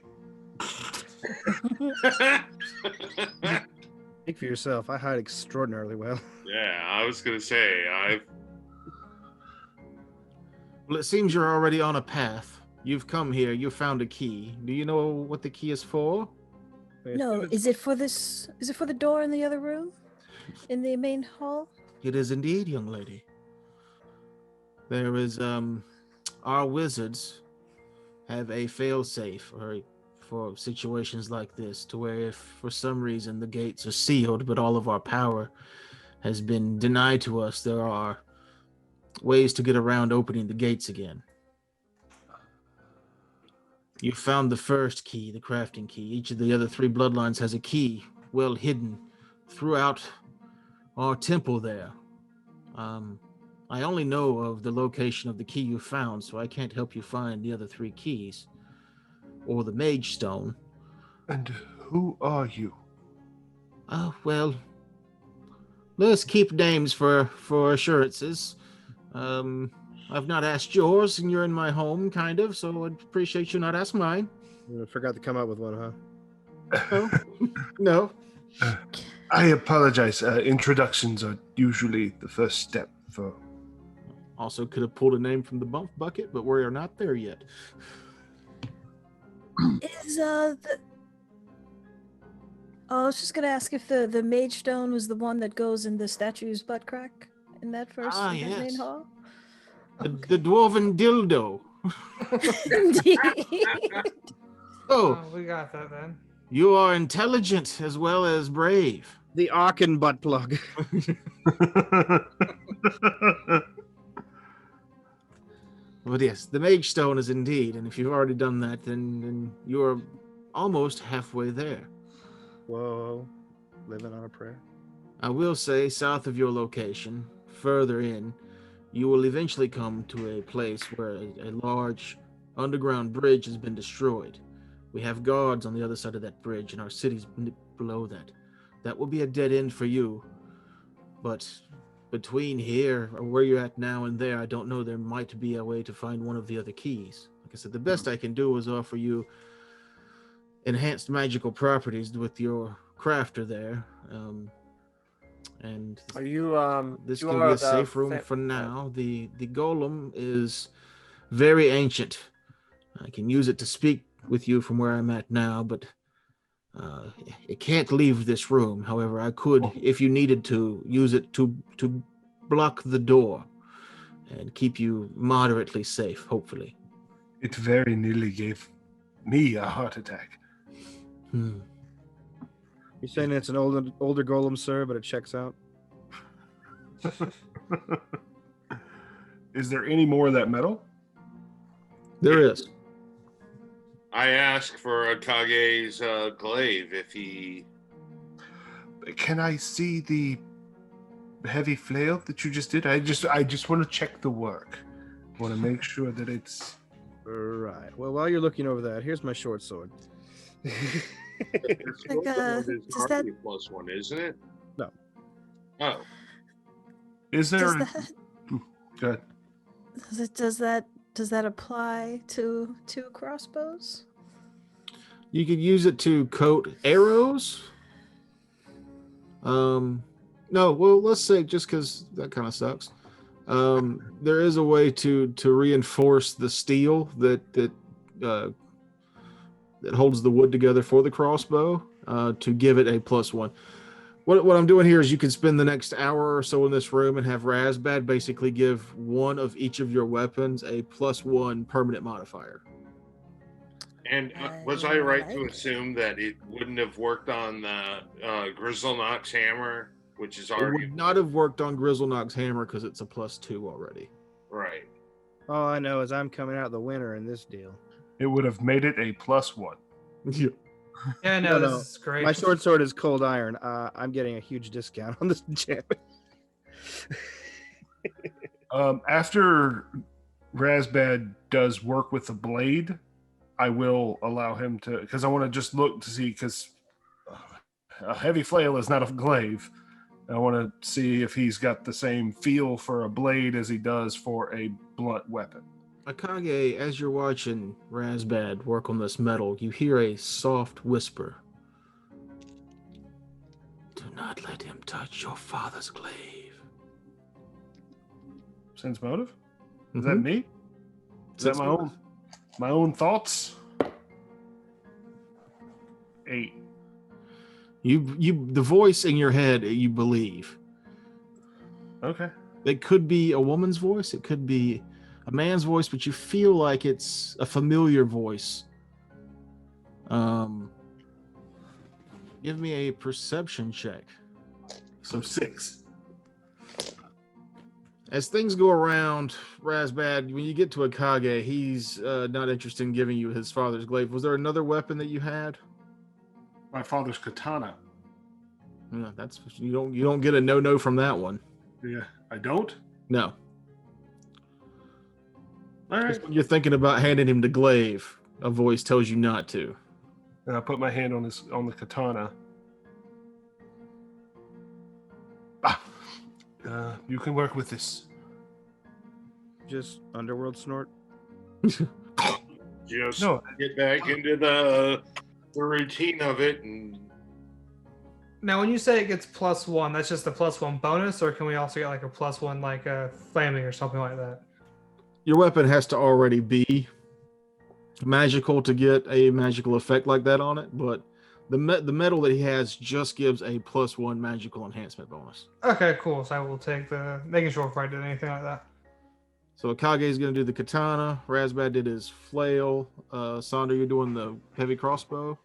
Speak for yourself. I hide extraordinarily well. Yeah, I was gonna say Well, it seems you're already on a path. You've come here, you found a key. Do you know what the key is for? No, is it for this? Is it for the door in the other room? In the main hall? It is indeed, young lady. There is, our wizards have a fail-safe for situations like this, to where if for some reason the gates are sealed, but all of our power has been denied to us, there are ways to get around opening the gates again. You found the first key, the crafting key. Each of the other 3 bloodlines has a key well hidden throughout our temple there. I only know of the location of the key you found, so I can't help you find the other 3 keys or the mage stone. And who are you? Oh, well, let's keep names for assurances. I've not asked yours, and you're in my home, kind of, so I'd appreciate you not ask mine. You forgot to come up with one, huh? No. I apologize. Introductions are usually the first step for... Also could have pulled a name from the bump bucket, but we are not there yet. Is I was just gonna ask if the mage stone was the one that goes in the statue's butt crack in that first in that main Yes. hall. The Dwarven Dildo. Indeed. Oh, We got that then. you are intelligent as well as brave. The Aachen butt plug. But yes, the mage stone is indeed, and if you've already done that, then you're almost halfway there. Whoa. Living on a prayer. I will say, south of your location, further in, you will eventually come to a place where a large underground bridge has been destroyed. We have guards on the other side of that bridge, and our city's below that. That will be a dead end for you. But between here, or where you're at now and there, I don't know, there might be a way to find one of the other keys. Like I said, the best I can do is offer you enhanced magical properties with your crafter there. And Are you this you can are be a the safe room for now. The golem is very ancient. I can use it to speak with you from where I'm at now, but it can't leave this room. However, I could, if you needed to, use it to block the door and keep you moderately safe, hopefully. It very nearly gave me a heart attack. You're saying it's an older golem, sir, but it checks out? Is there any more of that metal? There is. I asked for Akage's glaive if he... Can I see the heavy flail that you just did? I just want to check the work. I want to make sure that it's... Right. Well, while you're looking over that, here's my short sword. It's Like, also does hardly that- +1, isn't it? No. Oh. Is there... Does that, Go ahead. does that apply to crossbows? You could use it to coat arrows. No, well, let's say, just because that kind of sucks. There is a way to reinforce the steel that holds the wood together for the crossbow, to give it a +1. What I'm doing here is you can spend the next hour or so in this room and have Razbad basically give one of each of your weapons a +1 permanent modifier. And was I right to like assume that it wouldn't have worked on the Grizzlenox hammer, which is It already would not have worked on Grizzlenox hammer because it's a +2 already. right? All I know is I'm coming out the winner in this deal. It would have made it a +1. Yeah. Yeah, no, No, this is great. My short sword is cold iron. I'm getting a huge discount on this jam. After Razbad does work with the blade, I will allow him to, because I want to just look to see, because a heavy flail is not a glaive. I want to see if he's got the same feel for a blade as he does for a blunt weapon. Akage, as you're watching Razbad work on this metal, you hear a soft whisper. Do not let him touch your father's glaive. Sense motive? Is that me? Is that Sense my motive. my own thoughts? 8. You the voice in your head you believe. Okay. It could be a woman's voice, it could be a man's voice, but you feel like it's a familiar voice. Give me a perception check. So 6. As things go around, Razbad, when you get to Akage, he's not interested in giving you his father's glaive. Was there another weapon that you had? My father's katana. No, that's you don't get a no from that one. Yeah, I don't. No. All right. Just when you're thinking about handing him the glaive, a voice tells you not to. And I put my hand on the katana. You can work with this. Just underworld snort. Just No. get back into the routine of it, and Now, when you say it gets +1, that's just the +1 bonus, or can we also get like a +1, like a flaming or something like that? Your weapon has to already be magical to get a magical effect like that on it, but the metal that he has just gives a +1 magical enhancement bonus. Okay, cool. So I will take the making sure if I did anything like that. So Akage is going to do the katana. Razbad did his flail. Sandra, you're doing the heavy crossbow.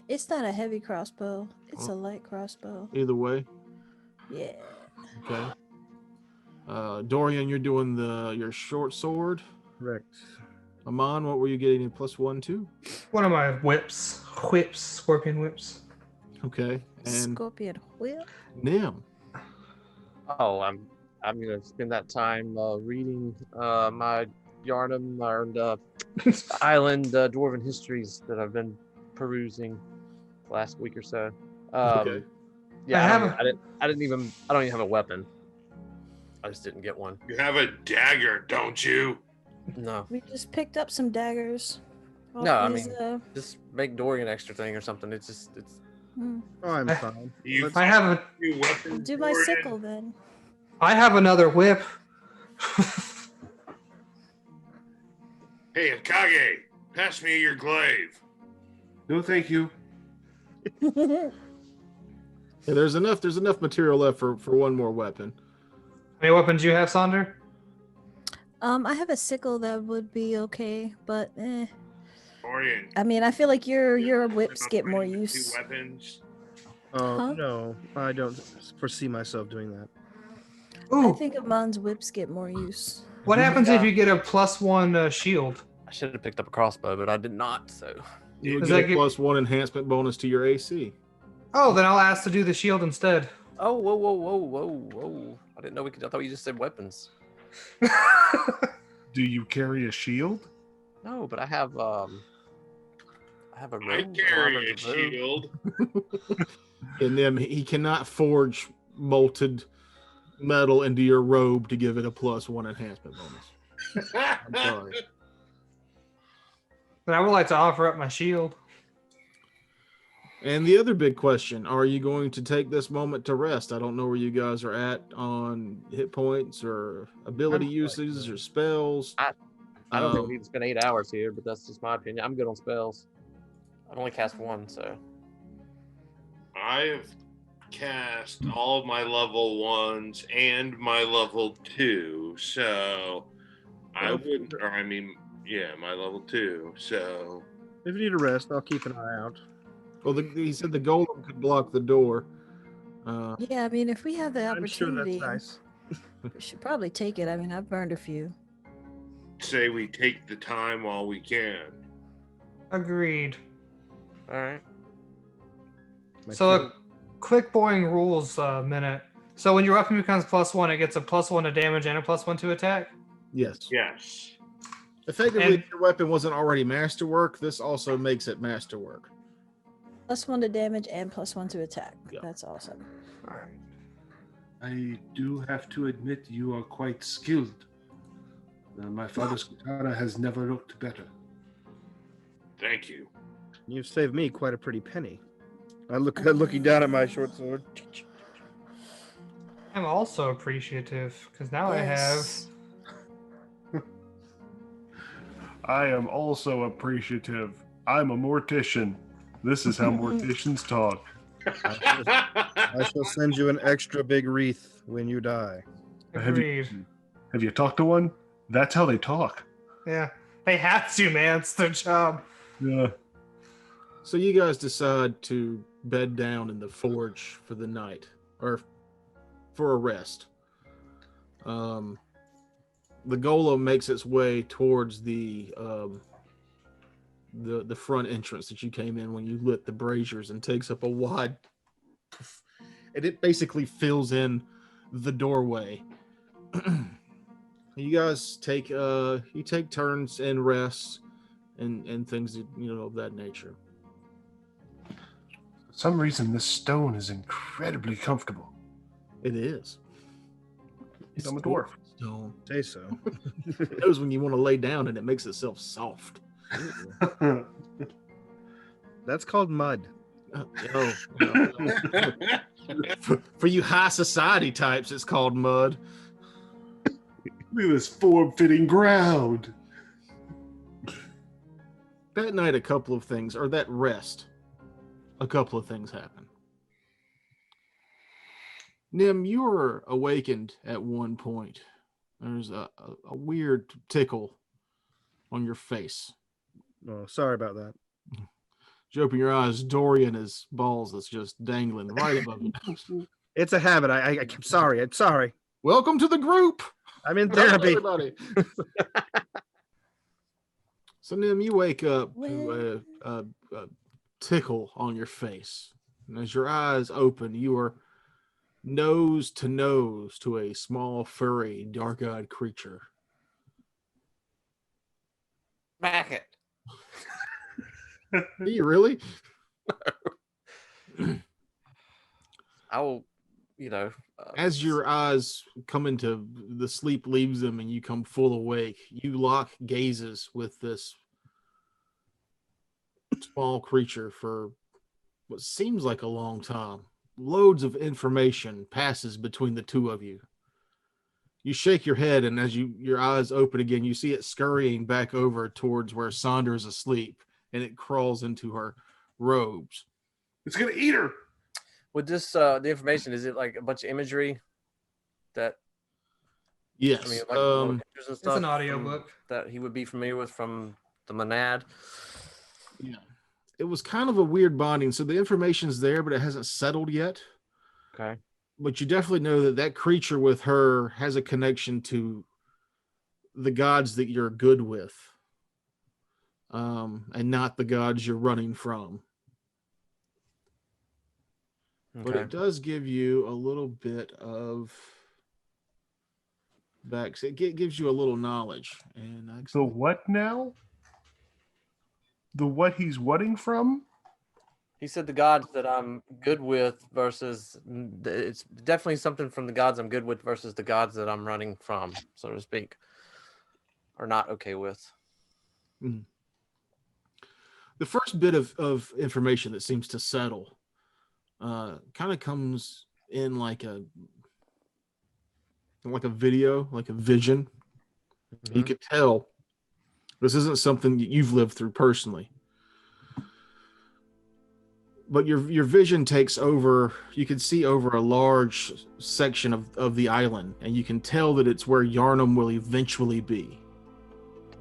It's not a heavy crossbow. It's a light crossbow. Either way. Yeah. Okay. Dorian, you're doing your short sword. Correct. Amon, what were you getting a +1 to? One of my whips, scorpion whips. Okay. And Scorpion whip. Nim. Oh, I'm gonna spend that time reading my Yarnum and Island Dwarven histories that I've been perusing the last week or so. Okay. Yeah, I don't even have a weapon. I just didn't get one. you have a dagger, don't you? No, We just picked up some daggers. off No, I his, mean- just make Dorian an extra thing or something. It's Oh, I'm fine. You I have a, new weapons, do my Dorian? sickle then. I have another whip. Hey, Akage, pass me your glaive. No, thank you. Yeah, there's enough material left for one more weapon. How many weapons do you have, Sonder? I have a sickle that would be okay, but Dorian. I mean, I feel like your whips enough get more for two use. weapons. Oh Huh? no, I don't foresee myself doing that. Ooh, I think Amon's whips get more use. what happens if you get a +1 shield? I should have picked up a crossbow, but I did not. So You would Does get that a give- +1 enhancement bonus to your AC. Oh, then I'll ask to do the shield instead. oh whoa! I didn't know we could. I thought you just said weapons. Do you carry a shield? No, but I have a I robe. carry armor a to robe. shield. And then he cannot forge molted metal into your robe to give it a +1 enhancement bonus. I'm sorry. But I would like to offer up my shield. And the other big question, are you going to take this moment to rest? I don't know where you guys are at on hit points or ability uses or spells. I don't think Um, we need to spend 8 hours here, but that's just my opinion. I'm good on spells. I've only cast one, so. I've cast all of my level 1s and my level 2, so I wouldn't, or I mean, yeah, my level 2, so. If you need a rest, I'll keep an eye out. Well, he said the golem could block the door. Yeah, I mean, if we have the I'm sure that's opportunity, nice. we should probably take it. I mean, I've burned a few. Say we take the time while we can. Agreed. All right. So a quick boring rules minute. So when your weapon becomes +1, it gets a +1 to damage and a +1 to attack. Yes. Yes. Effectively, And- if your weapon wasn't already masterwork, this also makes it masterwork. +1 to damage and +1 to attack. Yeah. That's awesome. All right. I do have to admit you are quite skilled. My father's katana has never looked better. Thank you. You've saved me quite a pretty penny. Looking down at my short sword. I'm also appreciative because now Yes. I am also appreciative. I'm a mortician. This is how morticians talk. I shall send you an extra big wreath when you die. Agreed. Have you talked to one? That's how they talk. Yeah. They have to, man. It's their job. Yeah. So you guys decide to bed down in the forge for the night, or for a rest. The golem makes its way towards the front entrance that you came in when you lit the braziers, and takes up a wide, and it basically fills in the doorway. You guys take turns and rest and things of that nature. For some reason, this stone is incredibly comfortable. It is. I'm a dwarf. Stone. Say so. It knows when you want to lay down, and it makes itself soft. That's called mud. No. For you high society types, it's called mud. Look at this form-fitting ground. That night, a couple of things happen. Nim, you were awakened at one point. There's a weird tickle on your face. Oh, sorry about that. You open your eyes, Dorian is balls that's just dangling right above your nose. It's a habit. I'm sorry. I'm sorry. Welcome to the group. I'm in therapy. Everybody. So Nim, you wake up to a tickle on your face, and as your eyes open, you are nose to nose to a small, furry, dark-eyed creature. Back it. Are you really? I will, As your eyes come into the sleep leaves them and you come full awake, you lock gazes with this small creature for what seems like a long time. Loads of information passes between the two of you. You shake your head, and as your eyes open again, you see it scurrying back over towards where Sandra is asleep, and it crawls into her robes. It's gonna eat her. With this, the information, is it like a bunch of imagery that, Yes. I mean, like little pictures and It's stuff an audiobook. that he would be familiar with from the Monad? Yeah. It was kind of a weird bonding. So the information's there, but it hasn't settled yet. Okay. But you definitely know that creature with her has a connection to the gods that you're good with, and not the gods you're running from. But Okay. it does give you a little bit of back. It gives you a little knowledge. And The what now? The what he's whatting from? He said the gods that I'm good with versus it's definitely something from the gods I'm good with versus the gods that I'm running from, so to speak, or not okay with. The first bit of information that seems to settle kind of comes in like a video, like a vision. You could tell this isn't something that you've lived through personally. but your vision takes over. You can see over a large section of the island, and you can tell that it's where Yarnum will eventually be.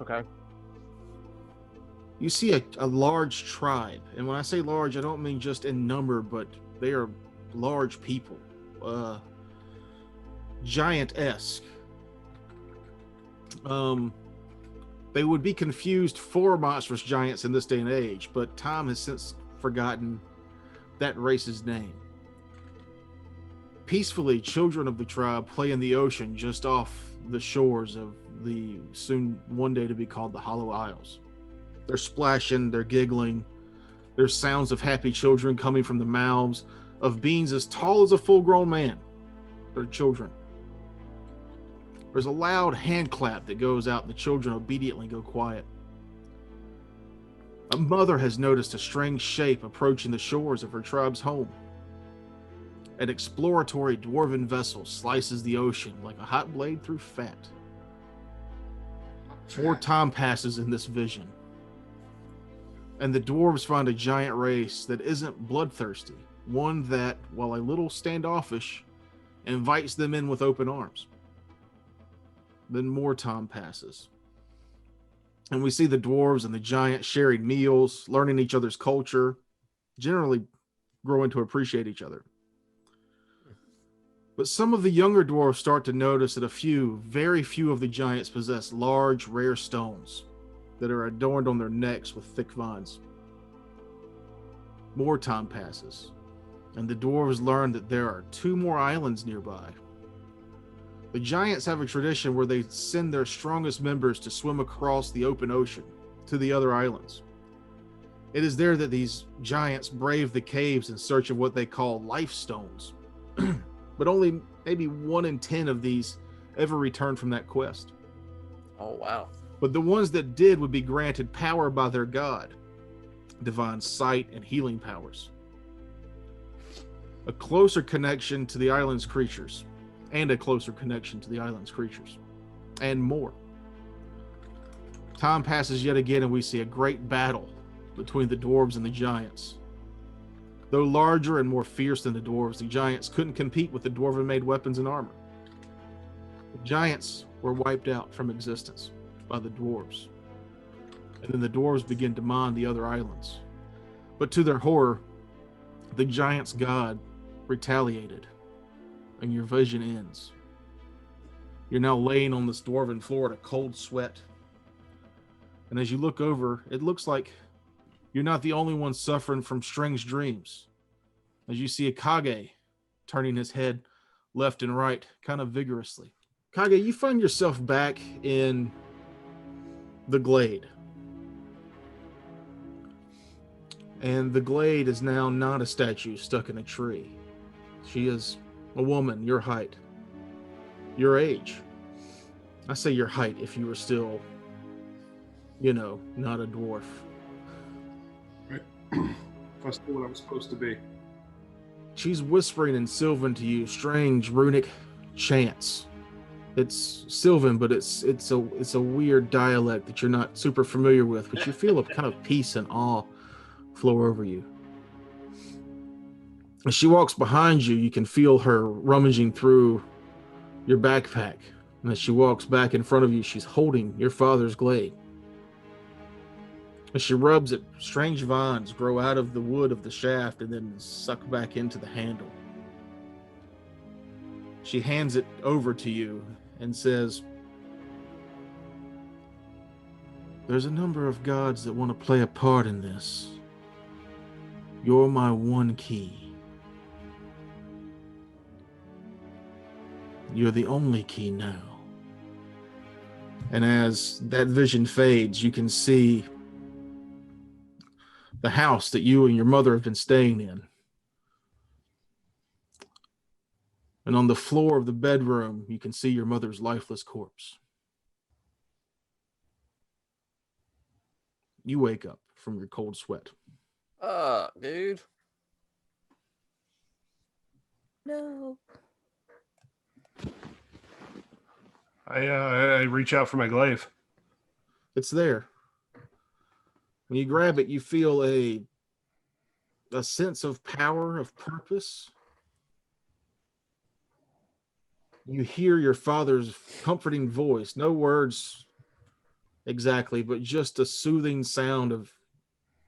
Okay. You see a large tribe, and when I say large, I don't mean just in number, but they are large people, giant-esque. They would be confused for monstrous giants in this day and age, but Tom has since forgotten that race's name. Peacefully, children of the tribe play in the ocean just off the shores of the soon one day to be called the Hollow Isles. They're splashing, they're giggling. There's sounds of happy children coming from the mouths of beings as tall as a full-grown man. They're children. There's a loud hand clap that goes out, and the children obediently go quiet. A mother has noticed a strange shape approaching the shores of her tribe's home. An exploratory dwarven vessel slices the ocean like a hot blade through fat. More time passes in this vision, and the dwarves find a giant race that isn't bloodthirsty, one that, while a little standoffish, invites them in with open arms. Then more time passes, and we see the dwarves and the giants sharing meals, learning each other's culture, generally growing to appreciate each other. But some of the younger dwarves start to notice that very few of the giants possess large, rare stones that are adorned on their necks with thick vines. More time passes, and the dwarves learn that there are 2 more islands nearby. The giants have a tradition where they send their strongest members to swim across the open ocean to the other islands. It is there that these giants brave the caves in search of what they call life stones. But only maybe 1 in 10 of these ever return from that quest. Oh, wow. But the ones that did would be granted power by their god, divine sight and healing powers, a closer connection to the island's creatures, and more. Time passes yet again, and we see a great battle between the dwarves and the giants. Though larger and more fierce than the dwarves, the giants couldn't compete with the dwarven-made weapons and armor. The giants were wiped out from existence by the dwarves, and then the dwarves begin to mine the other islands. But to their horror, the giants' god retaliated, and your vision ends. You're now laying on this dwarven floor in a cold sweat, and as you look over, it looks like you're not the only one suffering from strange dreams, as you see a Kage turning his head left and right kind of vigorously. Kage, you find yourself back in the glade. And the glade is now not a statue stuck in a tree. She is a woman your height, your age. I say your height if you were still, not a dwarf. If I still what I'm supposed to be. She's whispering in Sylvan to you, strange runic chants. It's Sylvan, but it's a weird dialect that you're not super familiar with, but you feel a kind of peace and awe flow over you. As she walks behind you, you can feel her rummaging through your backpack. And as she walks back in front of you, she's holding your father's glade. As she rubs it, strange vines grow out of the wood of the shaft and then suck back into the handle. She hands it over to you and says, "There's a number of gods that want to play a part in this. You're my one key. You're the only key now." And as that vision fades, you can see the house that you and your mother have been staying in. And on the floor of the bedroom, you can see your mother's lifeless corpse. You wake up from your cold sweat. Dude. No. I reach out for my glaive. It's there. When you grab it, you feel a a sense of power, of purpose. You hear your father's comforting voice, no words exactly, but just a soothing sound of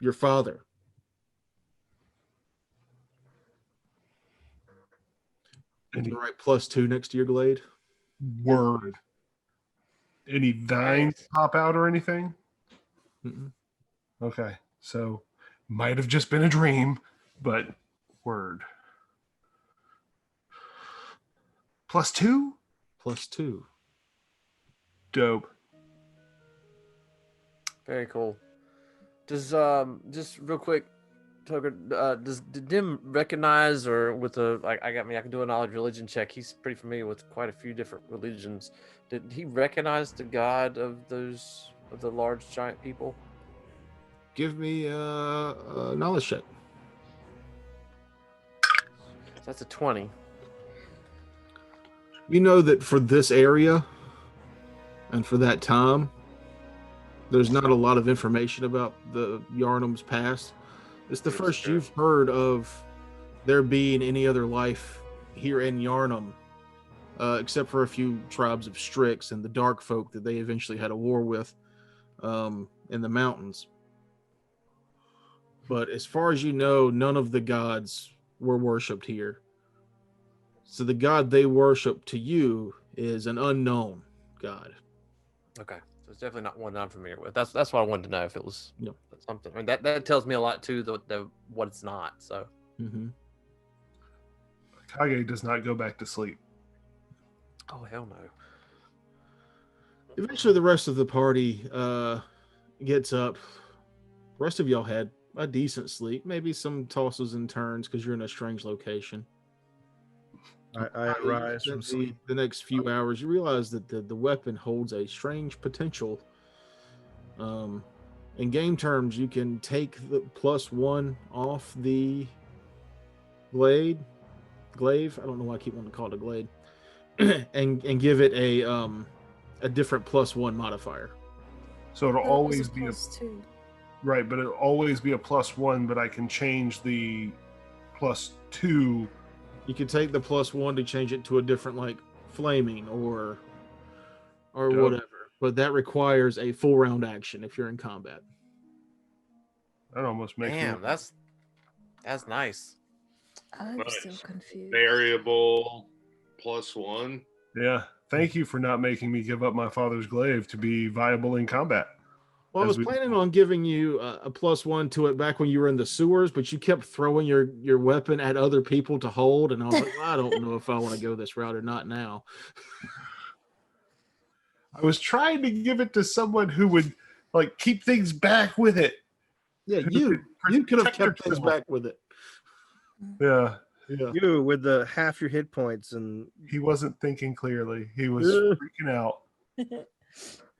your father. You can write +2 next to your glade. Word. Any vines Nice. pop out or anything? Mm-mm. Okay, so might have just been a dream, but word. +2? +2. Dope. Very cool. Does just real quick, Tucker, did Dim recognize or with a like I can do a knowledge religion check. He's pretty familiar with quite a few different religions. Did he recognize the god of the large giant people? Give me a knowledge check. So that's a 20. You know that for this area and for that time, there's not a lot of information about the Yarnum's past. It's the That's first true. you've heard of there being any other life here in Yarnum, except for a few tribes of Strix and the Dark Folk that they eventually had a war with in the mountains. But as far as you know, none of the gods were worshipped here. So the god they worship to you is an unknown god. Okay, so it's definitely not one that I'm familiar with. That's what I wanted to know if it was Yep. something. I mean, that tells me a lot too. The what it's not. So Mm-hmm. Kage does not go back to sleep. oh hell no. Eventually, the rest of the party gets up. The rest of y'all had a decent sleep, maybe some tosses and turns because you're in a strange location. I arise from sleep. The next few hours, you realize that the weapon holds a strange potential. In game terms, you can take the +1 off the glaive. I don't know why I keep wanting to call it a glade, and give it a different +1 modifier. So it'll I thought it was always be a +2. right, but it'll always be a +1, but I can change the +2. You can take the +1 to change it to a different, like flaming or Dope. whatever, but that requires a full round action if you're in combat. That almost makes Damn, me that's nice. I'm Nice. still confused. Variable +1. Yeah. Thank you for not making me give up my father's glaive to be viable in combat. Well, I was As we- planning on giving you a +1 to it back when you were in the sewers, but you kept throwing your weapon at other people to hold, and I was like, well, I don't know if I want to go this route or not now. I was trying to give it to someone who would like keep things back with it. Yeah, Who you could could have protect kept things herself. back with it. Yeah. Yeah. You with the half your hit points and He wasn't thinking clearly. He was freaking out.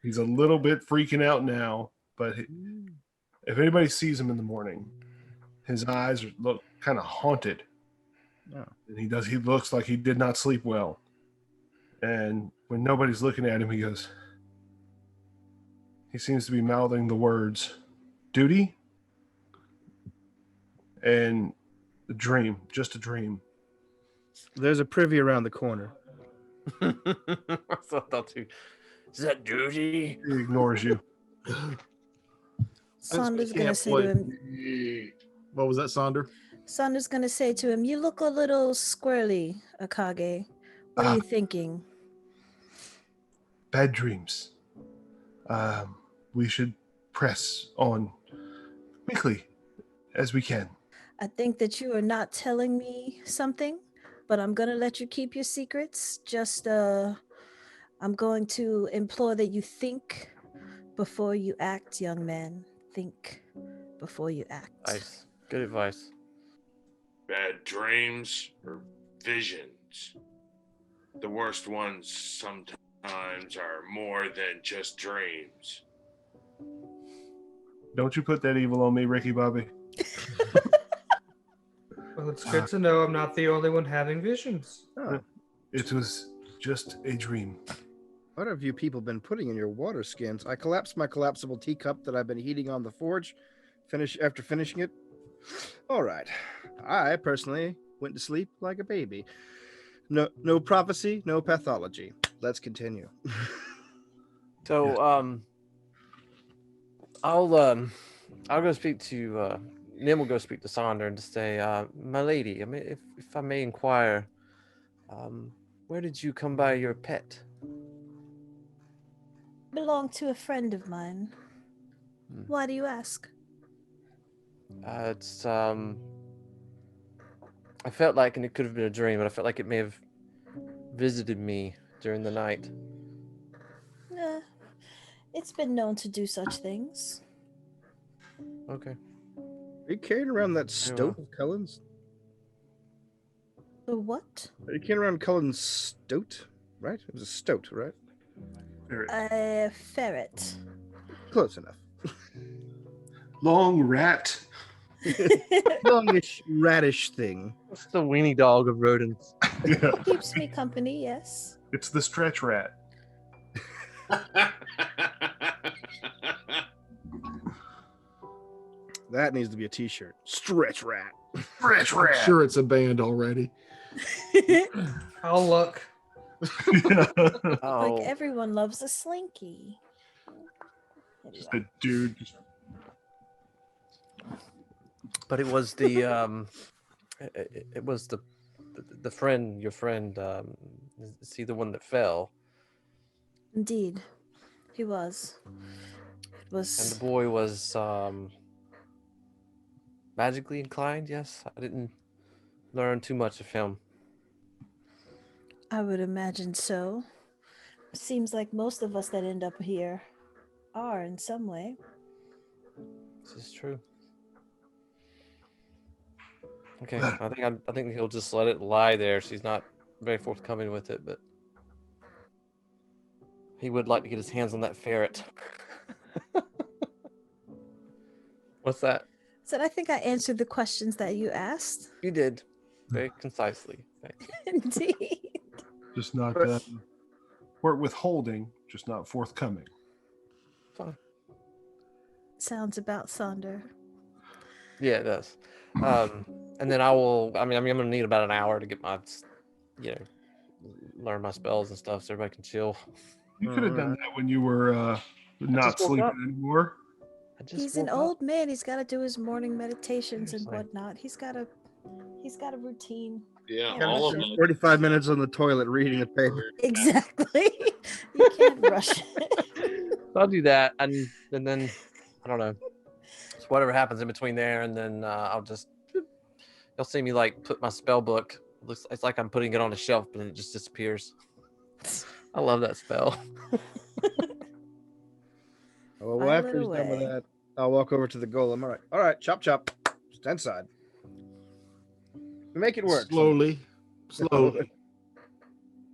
He's a little bit freaking out now, but if anybody sees him in the morning, his eyes look kind of haunted. Oh. And he looks like he did not sleep well. And when nobody's looking at him, he seems to be mouthing the words duty and a dream, just a dream. there's a privy around the corner. I thought too. Is that duty? He ignores you. Sonder's we gonna can't say play. to him. What was that, Sonder? Sonder's gonna say to him, "You look a little squirrely, Akage. What are you thinking?" Bad dreams. We should press on quickly as we can. I think that you are not telling me something, but I'm gonna let you keep your secrets. Just I'm going to implore that you think before you act, young man. Think before you act. Nice. Good advice. Bad dreams or visions. The worst ones sometimes are more than just dreams. Don't you put that evil on me, Ricky Bobby. Well, it's good to know I'm not the only one having visions. Oh, It was just a dream. what have you people been putting in your water skins? I collapsed my collapsible teacup that I've been heating on the forge. After finishing it, All right. I personally went to sleep like a baby. No prophecy, no pathology. Let's continue. So I'll go speak to Nim will go speak to Sonder and just say, my lady, I mean, if I may inquire, where did you come by your pet? Belonged to a friend of mine. Why do you ask? It's I felt like, and it could have been a dream, but I felt like it may have visited me during the night. It's been known to do such things. Okay. Are you carrying around that stoat of Cullen's? The what? Are you carrying around Cullen's stoat? Right? It was a stoat, right? A ferret. Close enough. Long rat. Longish, radish thing. It's the weenie dog of rodents. Yeah. Keeps me company, yes. It's the stretch rat. That needs to be a t-shirt. Stretch rat. Stretch I'm rat. sure it's a band already. I'll look. Oh, Like everyone loves a slinky. Just a dude. but it was the it was the friend, your friend. Is he the one that fell? Indeed, he was. It And was. the boy was magically inclined. Yes, I didn't learn too much of him. I would imagine so. Seems like most of us that end up here are in some way. This is true. Okay, I think he'll just let it lie there. She's not very forthcoming with it, but he would like to get his hands on that ferret. What's that? So I think I answered the questions that you asked. You did very concisely. Thank you. Indeed. Just not we're withholding, just not forthcoming. Fine. Sounds about Sonder. Yeah, it does. And then I will. I mean, I'm gonna need about an hour to get my, learn my spells and stuff, so everybody can chill. You could have done that when you were not just woke sleeping up. anymore. I just He's an woke up. old man. He's got to do his morning meditations and Seriously. whatnot. He's got a routine. Yeah, Yeah, all of sure. us. 45 minutes on the toilet reading the paper. Exactly. You can't rush it. So I'll do that, and then I don't know. So whatever happens in between there, and then I'll just you'll see me like put my spell book. It's like I'm putting it on a shelf, but it just disappears. I love that spell. Well, File after it he's done with away. that, I'll walk over to the golem. All right, chop, chop. Stand side. We make it work. Slowly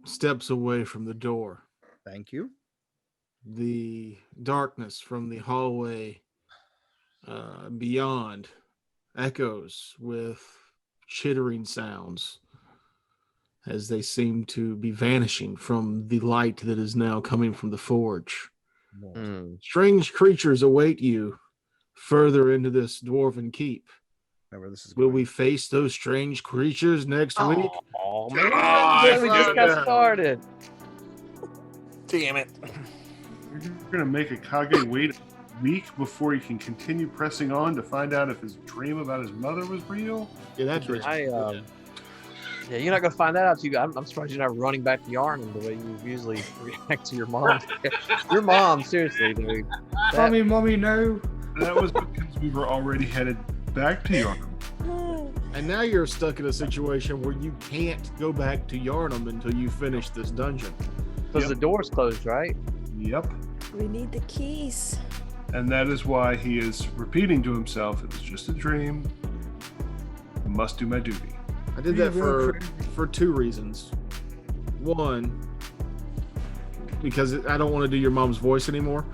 steps away from the door. Thank you. The darkness from the hallway beyond echoes with chittering sounds as they seem to be vanishing from the light that is now coming from the forge. Strange creatures await you further into this dwarven keep. Wherever this is Will going. we face those strange creatures next week? Oh man. man, we just got Yeah. started. Damn it. You're gonna make a Kage wait a week before he can continue pressing on to find out if his dream about his mother was real. Yeah, that's Yeah, you're not gonna find that out. I'm surprised you're not running back to Yarn the way you usually react to your mom. Your mom, seriously, dude. Mommy, no. That was because we were already headed back to Yarnum. And now you're stuck in a situation where you can't go back to Yarnum until you finish this dungeon. Because the door's closed, right? Yep. We need the keys. And that is why he is repeating to himself, it was just a dream. I must do my duty. I did that for two reasons. One, because I don't want to do your mom's voice anymore.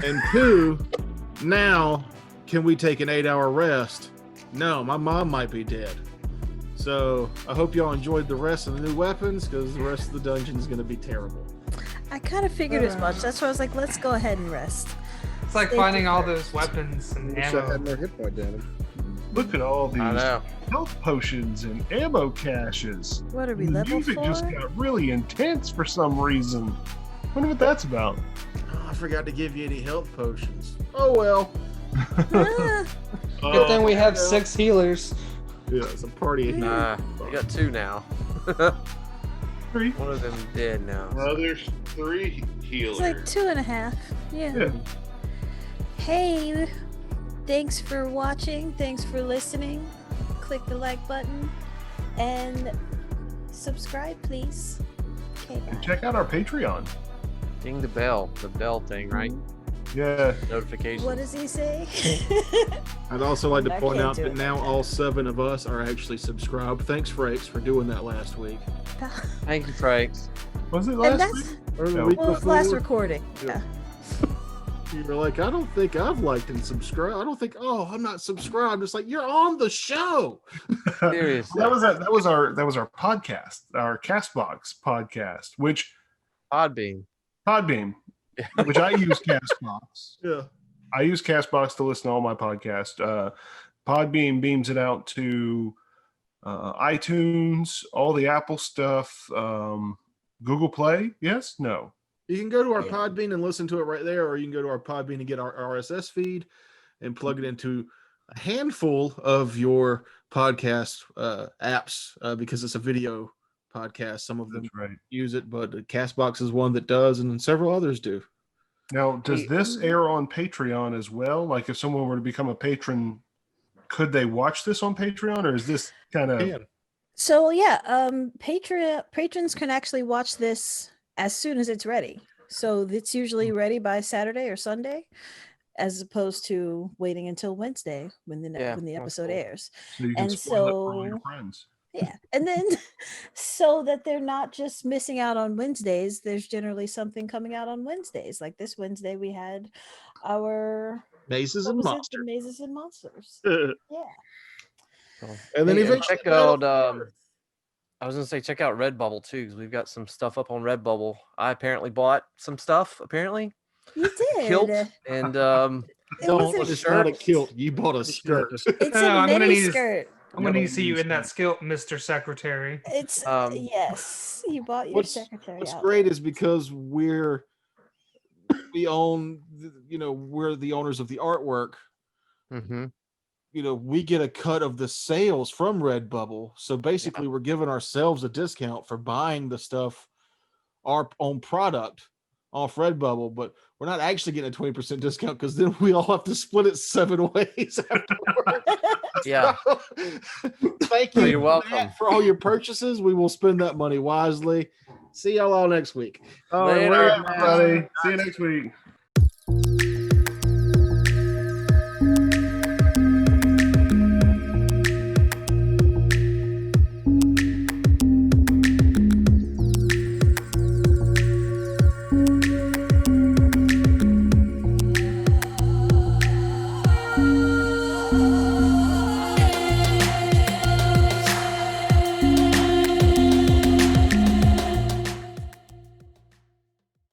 And two, now can we take an 8-hour rest? No, my mom might be dead. So I hope y'all enjoyed the rest of the new weapons, because the rest of the dungeon is going to be terrible. I kind of figured as much. That's why I was like, let's go ahead and rest. It's like Thank finding you all for- those weapons and Wish I had ammo. more hit point damage. Look at all these I know. health potions and ammo caches. What are we, The level music just 4? got really intense for some reason. Wonder what that's about. Oh, I forgot to give you any health potions. Oh well. Ah, Good thing we have yeah. 6 healers. Yeah, it's a party of Nah, you got 2 now. 3. One of them dead now. Well, there's 3 healers. it's like 2.5. Yeah. Yeah. Hey, thanks for watching. Thanks for listening. Click the like button and subscribe, please. Okay, bye. And check out our Patreon. Ding the bell thing, right? Yeah. Notification. What does he say? I'd also like to I point can't out do that it now like that. all 7 of us are actually subscribed. Thanks, Frakes, for doing that last week. Thank you, Frakes. Was it And last that's week? Or the No. week well, before. last recording. Yeah. Yeah. You were like, I don't think I've liked and subscribed. I don't think. Oh, I'm not subscribed. It's like you're on the show. Seriously. That was our podcast, our Castbox podcast, which Podbean. Podbean, which I use Castbox. Yeah. I use Castbox to listen to all my podcasts. Podbean beams it out to iTunes, all the Apple stuff, Google Play. Yes, no. You can go to our Yeah. Podbean and listen to it right there, or you can go to our Podbean and get our RSS feed and plug it into a handful of your podcast apps because it's a video podcast. Some of them That's right. use it, but Castbox is one that does, and several others do. Now, does this air on Patreon as well? Like, if someone were to become a patron, could they watch this on Patreon, or is this kind of? Man, So yeah, patrons can actually watch this as soon as it's ready. So it's usually ready by Saturday or Sunday, as opposed to waiting until Wednesday when the Yeah, when the that's episode cool. airs. So you can And spoil it for all your so- friends. Yeah, and then so that they're not just missing out on Wednesdays, there's generally something coming out on Wednesdays. Like this Wednesday, we had our Mazes what and was it? The Monsters. Mazes and Monsters. And Yeah. then Hey, and eventually, check out. I was gonna say check out Redbubble too, because we've got some stuff up on Redbubble. I apparently bought some stuff. Apparently, You did. kilt and It don't, was a it's not a shirt. kilt. You bought a skirt. It's No, a I'm gonna mini need to- skirt. I'm gonna Yeah, need to see you in that understand. skill, Mr. Secretary. It's Um, yes, you bought your What's secretary. What's outfit. great is because we own, we're the owners of the artwork. mm-hmm. We get a cut of the sales from Redbubble. So basically, we're giving ourselves a discount for buying the stuff, our own product off Redbubble, but we're not actually getting a 20% discount because then we all have to split it 7 ways afterwards. Yeah. So, thank you You're for that, welcome. for all your purchases. We will spend that money wisely. See y'all all next week. Oh, Later, everybody. See you next week.